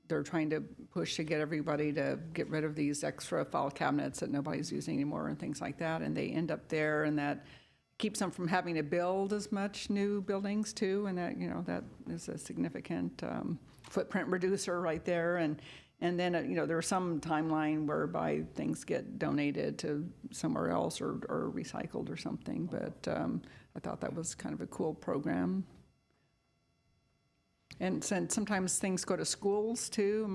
they're trying to push to get everybody to get rid of these extra file cabinets that nobody's using anymore and things like that. And they end up there, and that keeps them from having to build as much new buildings too. And that, that is a significant footprint reducer right there. And then, there's some timeline whereby things get donated to somewhere else or recycled or something. But I thought that was kind of a cool program. And sometimes things go to schools too.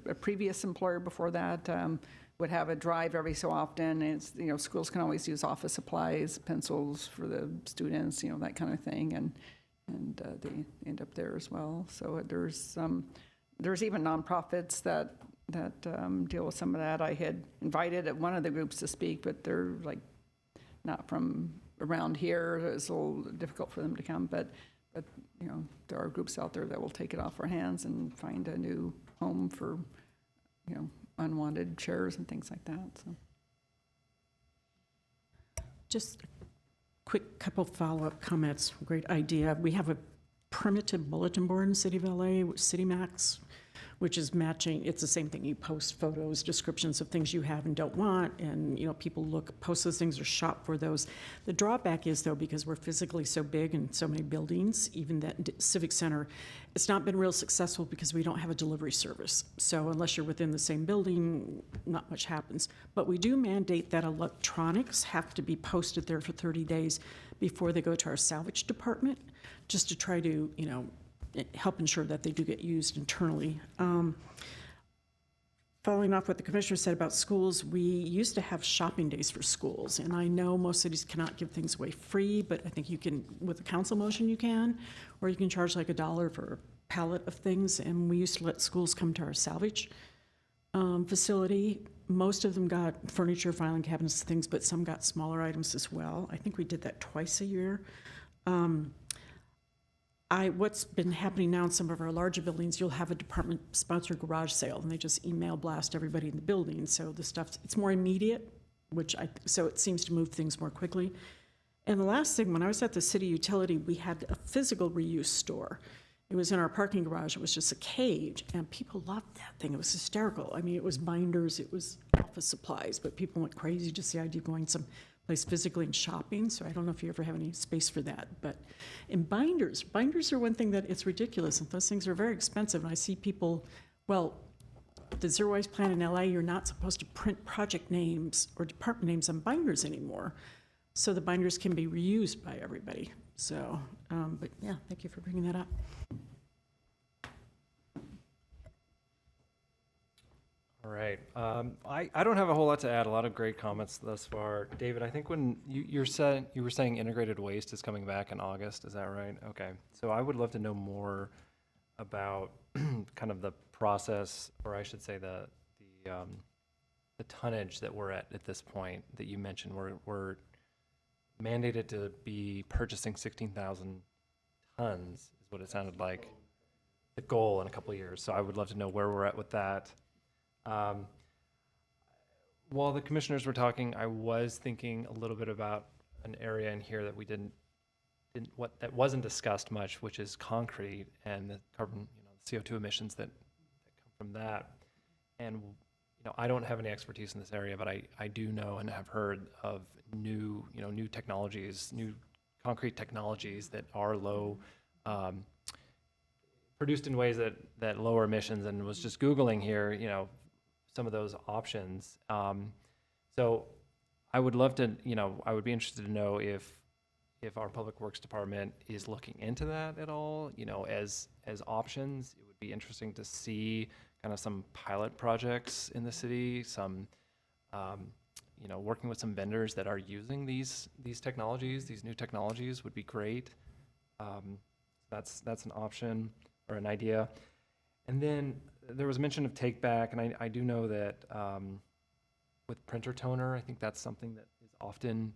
A previous employer before that would have a drive every so often. And it's, schools can always use office supplies, pencils for the students, that kind of thing. And they end up there as well. So there's even nonprofits that deal with some of that. I had invited one of the groups to speak, but they're like not from around here. It's a little difficult for them to come, but there are groups out there that will take it off our hands and find a new home for, unwanted chairs and things like that. So, Just a quick couple follow-up comments. Great idea. We have a primitive bulletin board in City of LA, CityMax, which is matching. It's the same thing. You post photos, descriptions of things you have and don't want, and people post those things or shop for those. The drawback is, though, because we're physically so big and so many buildings, even that Civic Center, it's not been real successful because we don't have a delivery service. So unless you're within the same building, not much happens. But we do mandate that electronics have to be posted there for 30 days before they go to our salvage department, just to try to, help ensure that they do get used internally. Following off what the commissioner said about schools, we used to have shopping days for schools, and I know most cities cannot give things away free, but I think you can, with a council motion you can, or you can charge like $1 for a pallet of things, and we used to let schools come to our salvage facility. Most of them got furniture, filing cabinets, things, but some got smaller items as well. I think we did that twice a year. What's been happening now in some of our larger buildings, you'll have a department-sponsored garage sale, and they just email blast everybody in the building. So the stuff, it's more immediate, so it seems to move things more quickly. And the last thing, when I was at the city utility, we had a physical reuse store. It was in our parking garage. It was just a cage, and people loved that thing. It was hysterical. I mean, it was binders, it was office supplies, but people went crazy just the idea of going someplace physically and shopping. So I don't know if you ever have any space for that. But in binders are one thing that it's ridiculous, and those things are very expensive. And I see people, the Zero Waste Plan in LA, you're not supposed to print project names or department names on binders anymore. So the binders can be reused by everybody. So, but yeah, thank you for bringing that up. All right. I don't have a whole lot to add. A lot of great comments thus far. David, I think when you were saying integrated waste is coming back in August. Is that right? Okay. So I would love to know more about kind of the process, or I should say the tonnage that we're at this point that you mentioned. We're mandated to be purchasing 16,000 tons is what it sounded like. The goal in a couple of years. So I would love to know where we're at with that. While the commissioners were talking, I was thinking a little bit about an area in here that we that wasn't discussed much, which is concrete and the carbon, the CO2 emissions that come from that. you know, I don't have any expertise in this area, but I do know and have heard of new technologies, new concrete technologies that are low, produced in ways that lower emissions, and was just Googling here, you know, some of those options. So I would love to, you know, I would be interested to know if our Public Works Department is looking into that at all, you know, as options. It would be interesting to see kind of some pilot projects in the city, some, you know, working with some vendors that are using these technologies, these new technologies would be great. That's an option or an idea. And then there was mention of take back, and I do know that with printer toner, I think that's something that is often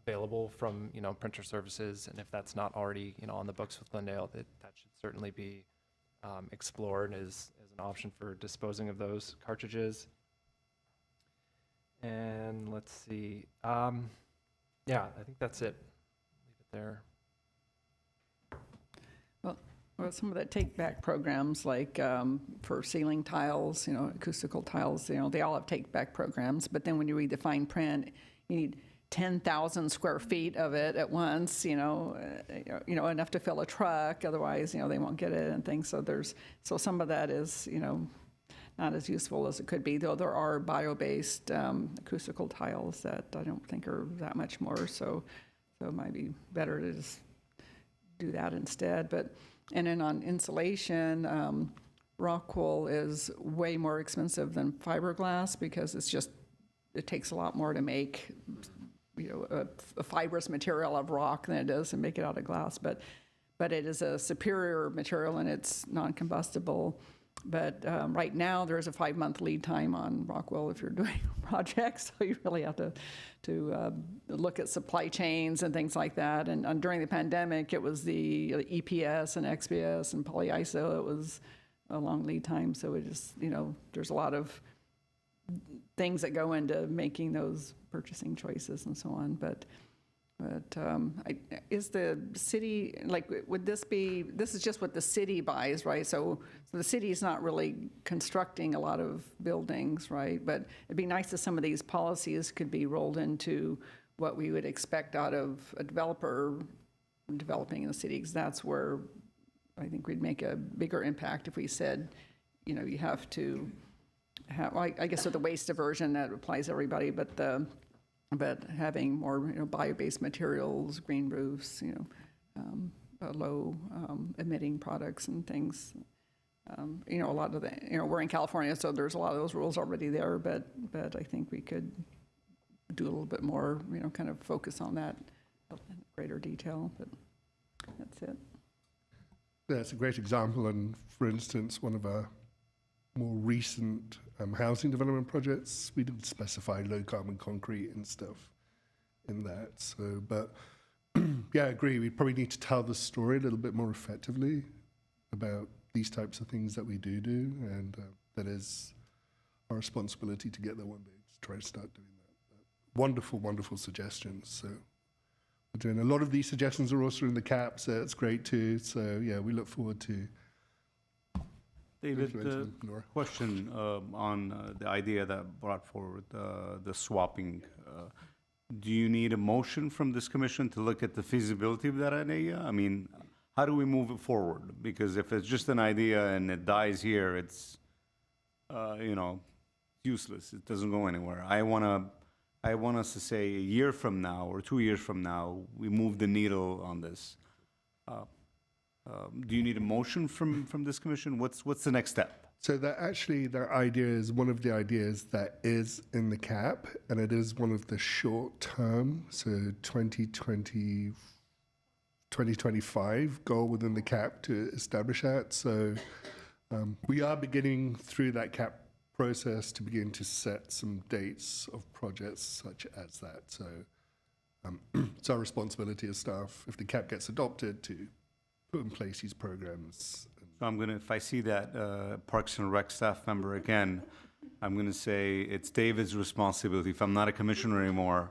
available from, you know, printer services, and if that's not already, you know, on the books with Glendale, that should certainly be explored as an option for disposing of those cartridges. And let's see, yeah, I think that's it. Leave it there. Well, some of the take-back programs, like for ceiling tiles, you know, acoustical tiles, you know, they all have take-back programs. But then when you read the fine print, you need 10,000 square feet of it at once, you know, enough to fill a truck. Otherwise, you know, they won't get it and things. So some of that is, you know, not as useful as it could be. Though there are bio-based acoustical tiles that I don't think are that much more. So it might be better to just do that instead. And then on insulation, rock wool is way more expensive than fiberglass because it takes a lot more to make, you know, a fibrous material of rock than it is to make it out of glass. But it is a superior material and it's non-combustible. But right now there's a 5-month lead time on rock wool if you're doing projects, so you really have to look at supply chains and things like that. And during the pandemic, it was the EPS and XPS and polyiso. It was a long lead time, so it just, you know, there's a lot of things that go into making those purchasing choices and so on. But is the city, like, would this is just what the city buys, right? So the city's not really constructing a lot of buildings, right? But it'd be nice if some of these policies could be rolled into what we would expect out of a developer developing in the city, because that's where I think we'd make a bigger impact if we said, you know, you have to have, well, I guess with the waste diversion, that applies to everybody, but having more, you know, bio-based materials, green roofs, you know, low emitting products and things. You know, a lot of the, you know, we're in California, so there's a lot of those rules already there, but I think we could do a little bit more, you know, kind of focus on that in greater detail, but that's it. That's a great example, and for instance, one of our more recent housing development projects, we didn't specify low carbon concrete and stuff in that. So, but yeah, I agree. We probably need to tell the story a little bit more effectively about these types of things that we do, and that is our responsibility to get there one day to try to start doing that. Wonderful, wonderful suggestions. So we're doing a lot of these suggestions are also in the cap, so it's great too. So yeah, we look forward to. David, question on the idea that brought forward the swapping. Do you need a motion from this commission to look at the feasibility of that idea? I mean, how do we move it forward? Because if it's just an idea and it dies here, it's, you know, useless. It doesn't go anywhere. I want us to say a year from now or 2 years from now, we move the needle on this. Do you need a motion from this commission? What's the next step? So that actually, their idea is one of the ideas that is in the cap, and it is one of the short term, so 2020, 2025 goal within the cap to establish that. So we are beginning through that cap process to begin to set some dates of projects such as that. So it's our responsibility as staff, if the cap gets adopted, to put in place these programs. So I'm gonna, if I see that Parks and Rec staff member again, I'm gonna say it's David's responsibility. If I'm not a commissioner anymore,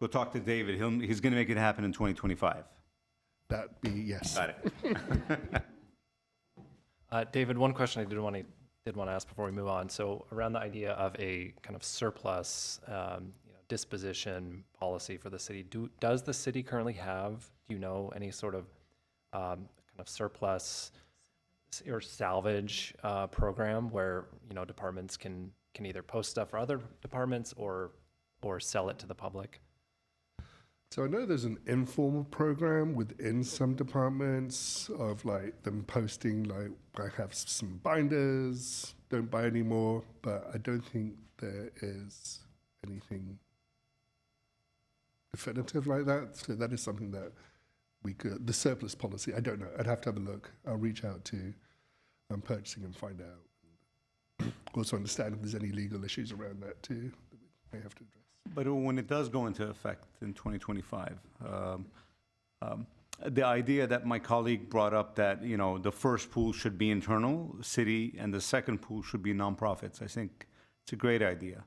go talk to David. He's gonna make it happen in 2025. That be yes. Got it. David, one question I did want to did want to ask before we move on. So around the idea of a kind of surplus disposition policy for the city, does the city currently have, do you know, any sort of kind of surplus or salvage program where, departments can either post stuff for other departments or sell it to the public? So I know there's an informal program within some departments of like them posting like, I have some binders, don't buy anymore, but I don't think there is anything definitive like that. So that is something that we could, the surplus policy, I don't know. I'd have to have a look. I'll reach out to purchasing and find out. Also understand if there's any legal issues around that too that we may have to address. But when it does go into effect in 2025, the idea that my colleague brought up that, the first pool should be internal, city, and the second pool should be nonprofits, I think it's a great idea.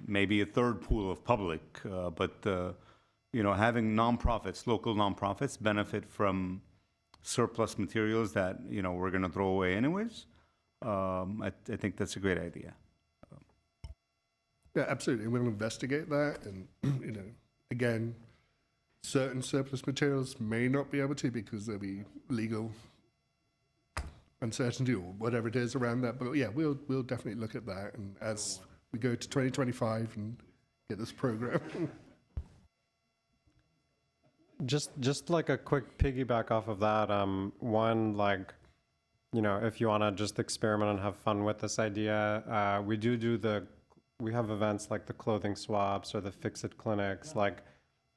Maybe a third pool of public, but, having nonprofits, local nonprofits benefit from surplus materials that, we're going to throw away anyways. I think that's a great idea. Yeah, absolutely. We'll investigate that. And, again, certain surplus materials may not be able to because there'll be legal uncertainty or whatever it is around that. But yeah, we'll definitely look at that. And as we go to 2025 and get this program. Just like a quick piggyback off of that, one, like, if you want to just experiment and have fun with this idea, we have events like the clothing swaps or the fix-it clinics. Like,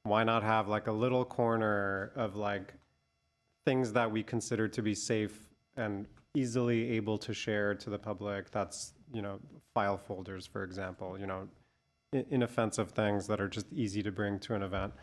why not have like a little corner of like things that we consider to be safe and easily able to share to the public? That's, file folders, for example, inoffensive things that are just easy to bring to an event.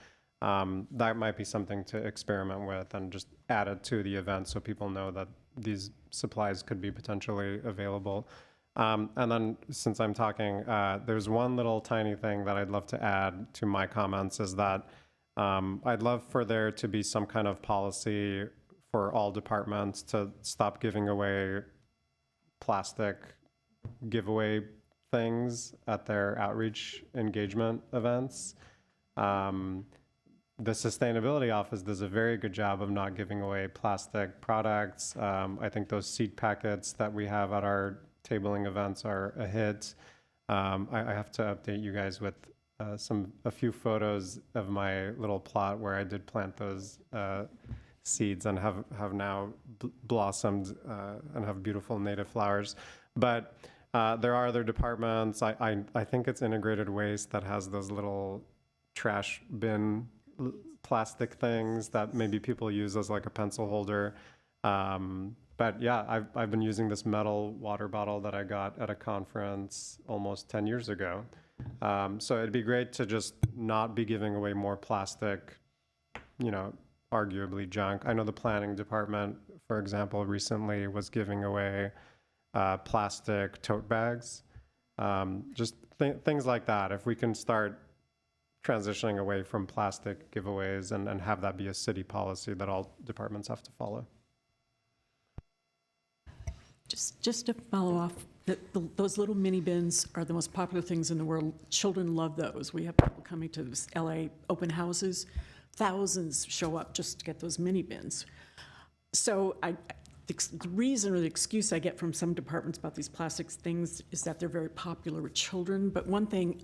That might be something to experiment with and just add it to the event so people know that these supplies could be potentially available. And then since I'm talking, there's one little tiny thing that I'd love to add to my comments is that I'd love for there to be some kind of policy for all departments to stop giving away plastic giveaway things at their outreach engagement events. The Sustainability Office does a very good job of not giving away plastic products. I think those seed packets that we have at our tabling events are a hit. I have to update you guys with a few photos of my little plot where I did plant those seeds and have now blossomed and have beautiful native flowers. But there are other departments. I think it's integrated waste that has those little trash bin plastic things that maybe people use as like a pencil holder. But yeah, I've been using this metal water bottle that I got at a conference almost 10 years ago. So it'd be great to just not be giving away more plastic, arguably junk. I know the planning department, for example, recently was giving away plastic tote bags. Just things like that. If we can start transitioning away from plastic giveaways and have that be a city policy that all departments have to follow. Just to follow off, those little mini bins are the most popular things in the world. Children love those. We have people coming to LA open houses. Thousands show up just to get those mini bins. So the reason or the excuse I get from some departments about these plastics things is that they're very popular with children. But one thing,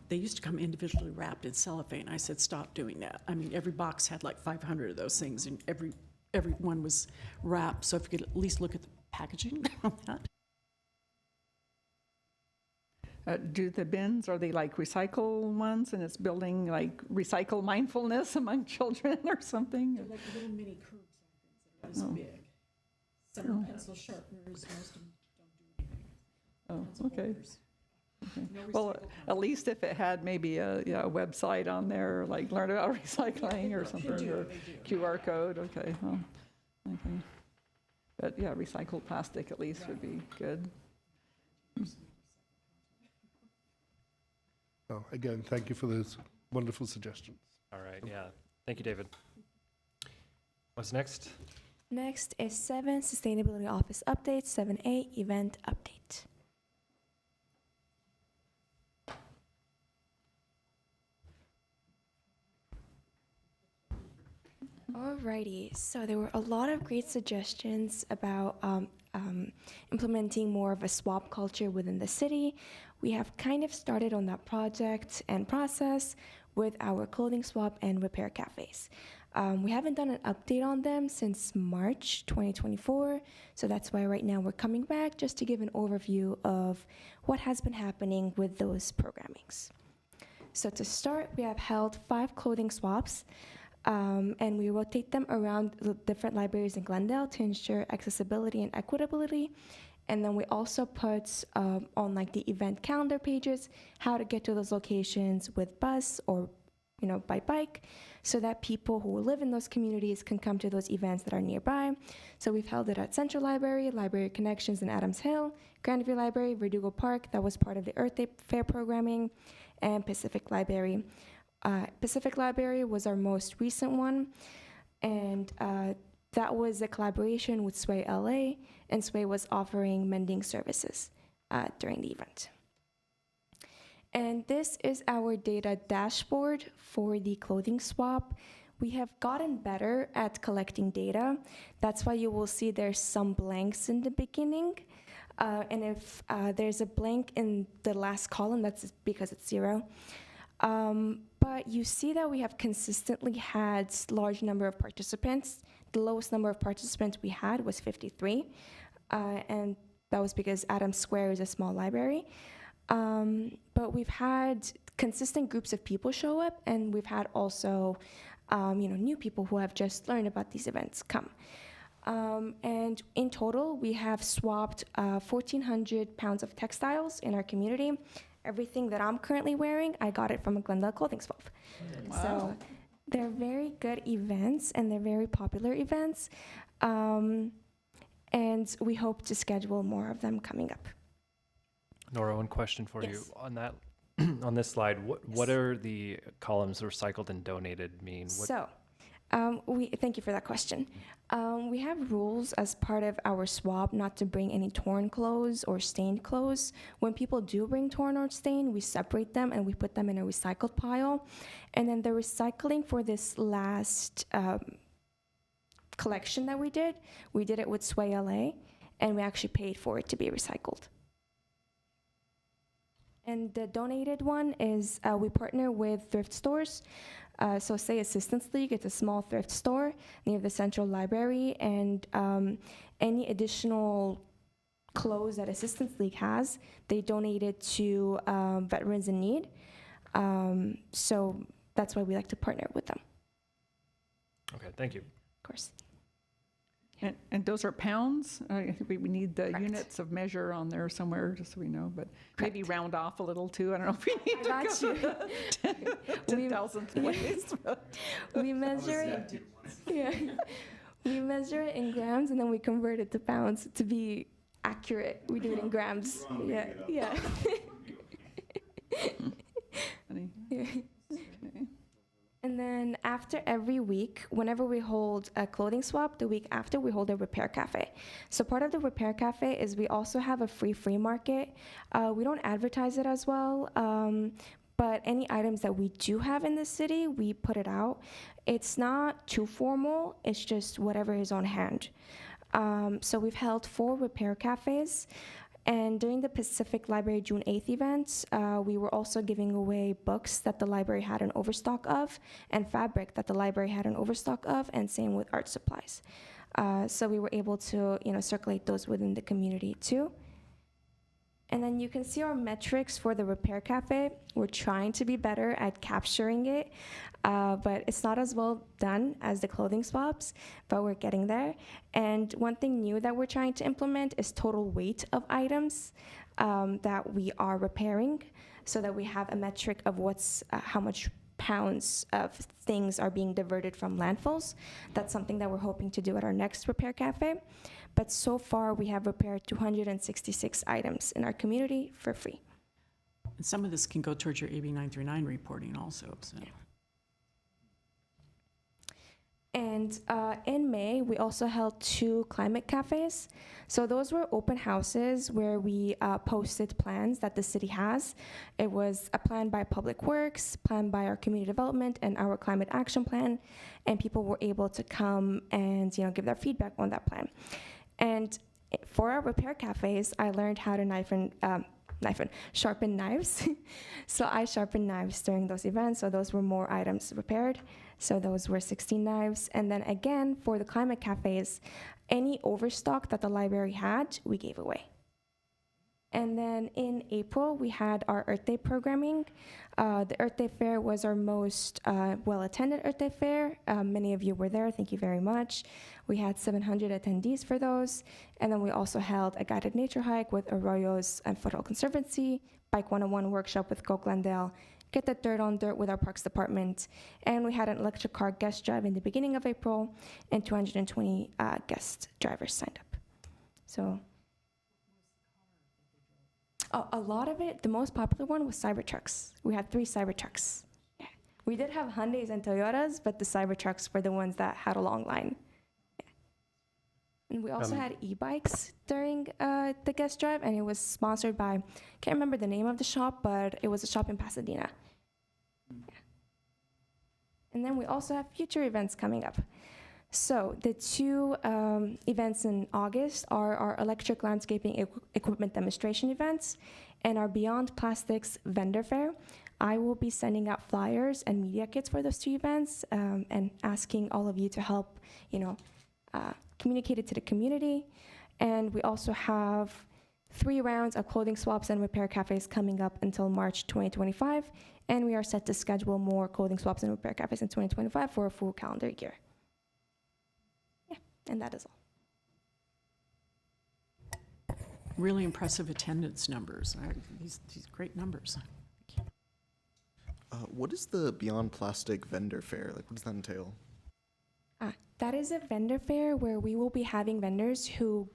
they used to come individually wrapped in cellophane. I said, stop doing that. I mean, every box had like 500 of those things, and every one was wrapped. So if you could at least look at the packaging on that. Do the bins, are they like recycle ones, and it's building like recycle mindfulness among children or something? They're like little mini curbside things that are this big. Some are pencil sharpeners, most of them don't do anything. Oh, okay. Well, at least if it had maybe a website on there, like learn about recycling or something, or QR code, okay. Well, okay. But yeah, recycled plastic at least would be good. Oh, again, thank you for those wonderful suggestions. All right, yeah. Thank you, David. What's next? Next is 7, Sustainability Office Update, 7A, Event Update. Alrighty, so there were a lot of great suggestions about implementing more of a swap culture within the city. We have kind of started on that project and process with our clothing swap and repair cafes. We haven't done an update on them since March 2024, so that's why right now we're coming back just to give an overview of what has been happening with those programmings. So to start, we have held 5 clothing swaps, and we rotate them around the different libraries in Glendale to ensure accessibility and equitability. And then we also put on like the event calendar pages how to get to those locations with bus or by bike, so that people who live in those communities can come to those events that are nearby. So we've held it at Central Library, Library Connections in Adams Hill, Grandview Library, Verdugo Park, that was part of the Earth Day Fair programming, and Pacific Library. Pacific Library was our most recent one, and that was a collaboration with Sway LA, and Sway was offering mending services during the event. And this is our data dashboard for the clothing swap. We have gotten better at collecting data. That's why you will see there's some blanks in the beginning. And if there's a blank in the last column, that's because it's 0. But you see that we have consistently had large number of participants. The lowest number of participants we had was 53. And that was because Adams Square is a small library. But we've had consistent groups of people show up, and we've had also, new people who have just learned about these events come. And in total, we have swapped 1,400 pounds of textiles in our community. Everything that I'm currently wearing, I got it from a Glendale clothing swap. Wow. So they're very good events, and they're very popular events. And we hope to schedule more of them coming up. Nora, one question for you Yes. on that. On this slide, what are the columns recycled and donated mean? So, thank you for that question. We have rules as part of our swap not to bring any torn clothes or stained clothes. When people do bring torn or stained, we separate them and we put them in a recycled pile. And then the recycling for this last collection that we did it with Sway LA, and we actually paid for it to be recycled. And the donated one is we partner with thrift stores. So say Assistance League, it's a small thrift store near the Central Library, and any additional clothes that Assistance League has, they donate it to veterans in need. So that's why we like to partner with them, Okay, thank you. of course. And those are pounds? I think we need the Correct. units of measure on there somewhere, just so we know, but maybe Correct. round off a little too. I don't know if we need I got to you. go to We- 10,000th place. We measure it. Yeah. We measure it in grams, and then we convert it to pounds to be accurate. We do it in grams. Yeah, yeah. Funny. Yeah. Okay. And then after every week, whenever we hold a clothing swap, the week after we hold a repair cafe. So part of the repair cafe is we also have a free market. We don't advertise it as well, but any items that we do have in the city, we put it out. It's not too formal, it's just whatever is on hand. So we've held 4 repair cafes. And during the Pacific Library June 8th event, we were also giving away books that the library had an overstock of, and fabric that the library had an overstock of, and same with art supplies. So we were able to, circulate those within the community too. And then you can see our metrics for the repair cafe. We're trying to be better at capturing it, but it's not as well done as the clothing swaps, but we're getting there. And one thing new that we're trying to implement is total weight of items that we are repairing, so that we have a metric of how much pounds of things are being diverted from landfills. That's something that we're hoping to do at our next repair cafe. But so far, we have repaired 266 items in our community for free. And some of this can go towards your AB 939 reporting also. So. And in May, May, we also held 2 climate cafes. So those were open houses where we posted plans that the city has. It was a plan by Public Works, plan by our community development, and our climate action plan. And people were able to come and give their feedback on that plan. And for our repair cafes, I learned how to sharpen knives. So I sharpened knives during those events. So those were more items repaired. So those were 16 knives. And then again, for the climate cafes, any overstock that the library had, we gave away. And then in April, we had our Earth Day programming. The Earth Day Fair was our most well-attended Earth Day Fair. Many of you were there. Thank you very much. We had 700 attendees for those. And then we also held a guided nature hike with Arroyos and Federal Conservancy, Bike 101 workshop with Go Glendale, Get the Dirt on Dirt with our Parks Department. And we had an electric car guest drive in the beginning of April, and 220 guest drivers signed up. So a lot of it, the most popular one was Cybertrucks. We had 3 Cybertrucks. Yeah. We did have Hyundais and Toyotas, but the Cybertrucks were the ones that had a long line. Yeah. And we also had e-bikes during the guest drive, and it was sponsored by, can't remember the name of the shop, but it was a shop in Pasadena. Yeah. And then we also have future events coming up. So the 2 events in August are our electric landscaping equipment demonstration events and our Beyond Plastics vendor fair. I will be sending out flyers and media kits for those 2 events and asking all of you to help, communicate it to the community. And we also have 3 rounds of clothing swaps and repair cafes coming up until March 2025. And we are set to schedule more clothing swaps and repair cafes in 2025 for a full calendar year. And that is all. Really impressive attendance numbers. These great numbers. What is the Beyond Plastic vendor fair? Like, what does that entail? That is a vendor fair where we will be having vendors who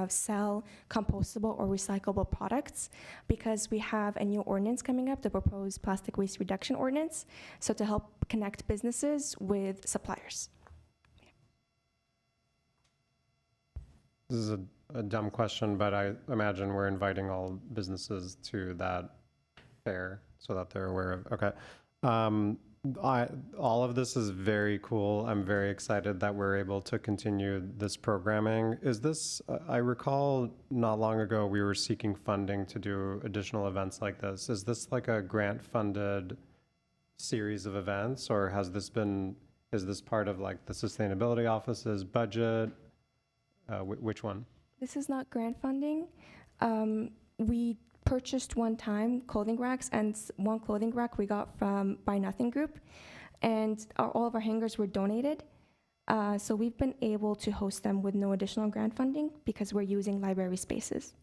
sell compostable or recyclable products, because we have a new ordinance coming up, the proposed plastic waste reduction ordinance, so to help connect businesses with suppliers. This is a dumb question, but I imagine we're inviting all businesses to that fair so that they're aware of. Okay. All of this is very cool. I'm very excited that we're able to continue this programming. Is this, I recall not long ago we were seeking funding to do additional events like this. Is this like a grant-funded series of events, or is this part of like the Sustainability Office's budget? Which one? This is not grant funding. We purchased one time clothing racks, and one clothing rack we got from Buy Nothing Group, and all of our hangers were donated. So we've been able to host them with no additional grant funding because we're using library spaces.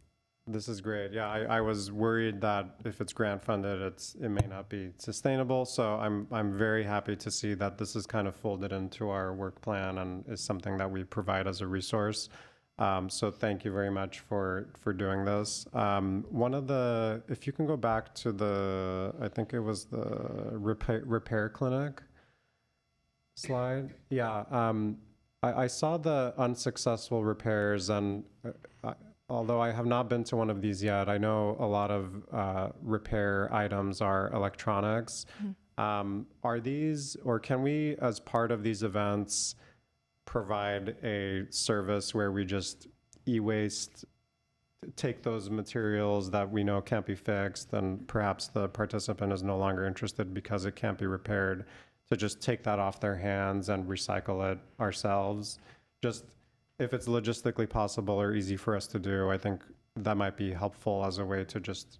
This is great. Yeah, I was worried that if it's grant funded, it may not be sustainable. So I'm very happy to see that this is kind of folded into our work plan and is something that we provide as a resource. So thank you very much for doing this. If you can go back to I think it was the repair clinic slide. Yeah, I saw the unsuccessful repairs, and although I have not been to one of these yet, I know a lot of repair items are electronics. Mm-hmm. Are these, or can we, as part of these events, provide a service where we just e-waste, take those materials that we know can't be fixed, and perhaps the participant is no longer interested because it can't be repaired, to just take that off their hands and recycle it ourselves? Just if it's logistically possible or easy for us to do, I think that might be helpful as a way to just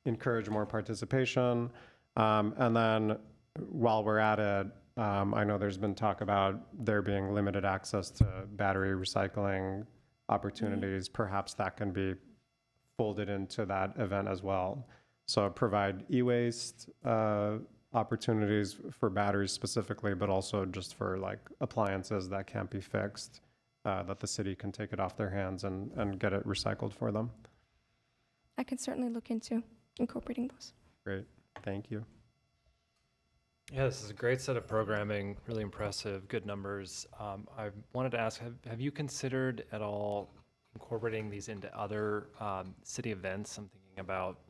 encourage more participation. And then while we're at it, I know there's been talk about there being limited access to battery recycling opportunities. Mm-hmm. Perhaps that can be folded into that event as well. So provide e-waste opportunities for batteries specifically, but also just for like appliances that can't be fixed, that the city can take it off their hands and get it recycled for them. I can certainly look into incorporating those. Great, thank you. Yeah, this is a great set of programming, really impressive, good numbers. I wanted to ask, have you considered at all incorporating these into other city events? I'm thinking about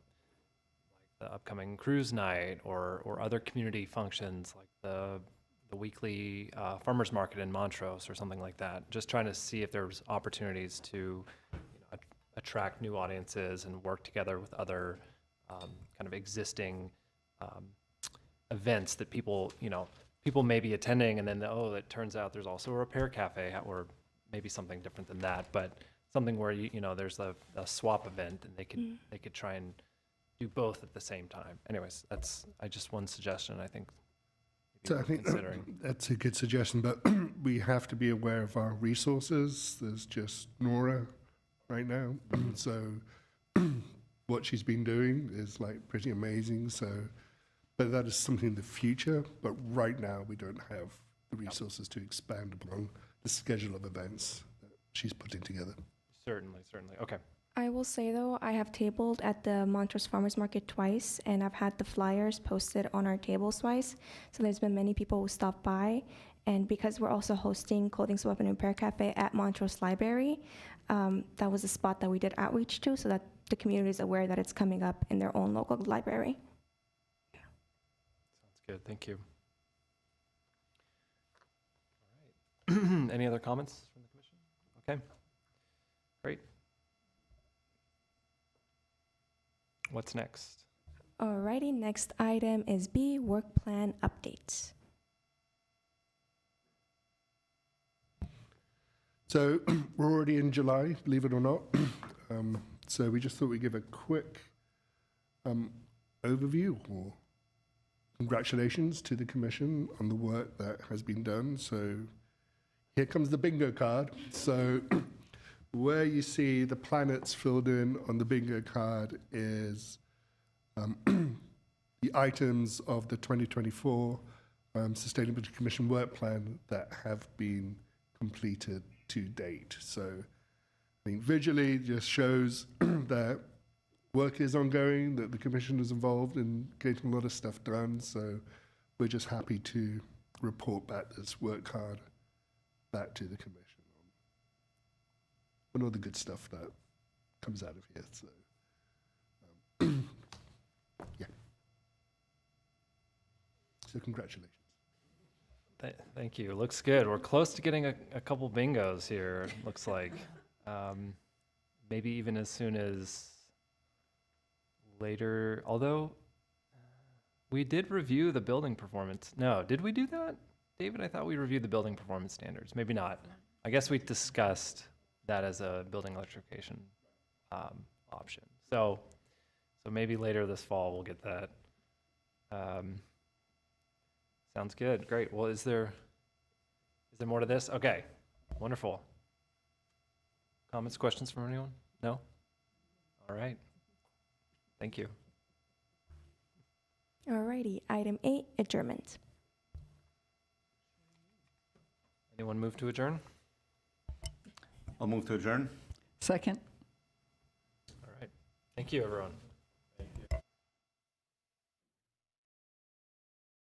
like the upcoming cruise night or other community functions like the weekly farmers market in Montrose or something like that. Just trying to see if there's opportunities to attract new audiences and work together with other kind of existing events that people may be attending, and then, oh, it turns out there's also a repair cafe or maybe something different than that, but something where there's a swap event and they could try and do both at the same time. Anyways, that's just one suggestion I think. So I think Considering. that's a good suggestion, but we have to be aware of our resources. There's just Nora right now. So what she's been doing is like pretty amazing. So, but that is something in the future. But right now we don't have the resources to expand upon the schedule of events that she's putting together. Certainly. Okay. I will say though, I have tabled at the Montrose Farmers Market twice, and I've had the flyers posted on our tables twice. So there's been many people who stop by, and because we're also hosting Clothing Swap and Repair Cafe at Montrose Library, that was a spot that we did outreach to, so that the community is aware that it's coming up in their own local library. Sounds good. Thank you. All right. Any other comments from the commission? Okay. Great. What's next? Alrighty, next item is B, work plan updates. So we're already in July, believe it or not. So we just thought we'd give a quick overview or congratulations to the commission on the work that has been done. So here comes the bingo card. So where you see the planets filled in on the bingo card is the items of the 2024 Sustainability Commission work plan that have been completed to date. So I think visually it just shows that work is ongoing, that the commission is involved in getting a lot of stuff done. So we're just happy to report back this work card back to the commission on all the good stuff that comes out of here. So yeah. So congratulations. Thank you. Looks good. We're close to getting a couple bingos here, looks like. Maybe even as soon as later, although we did review the building performance. No, did we do that? David, I thought we reviewed the building performance standards. Maybe not. I guess we discussed that as a building electrification option. So maybe later this fall we'll get that. Sounds good. Great. Well, is there more to this? Okay. Wonderful. Comments, questions from anyone? No? All right. Thank you. Alrighty, item 8, adjournment. Anyone move to adjourn? I'll move to adjourn. Second. All right. Thank you, everyone.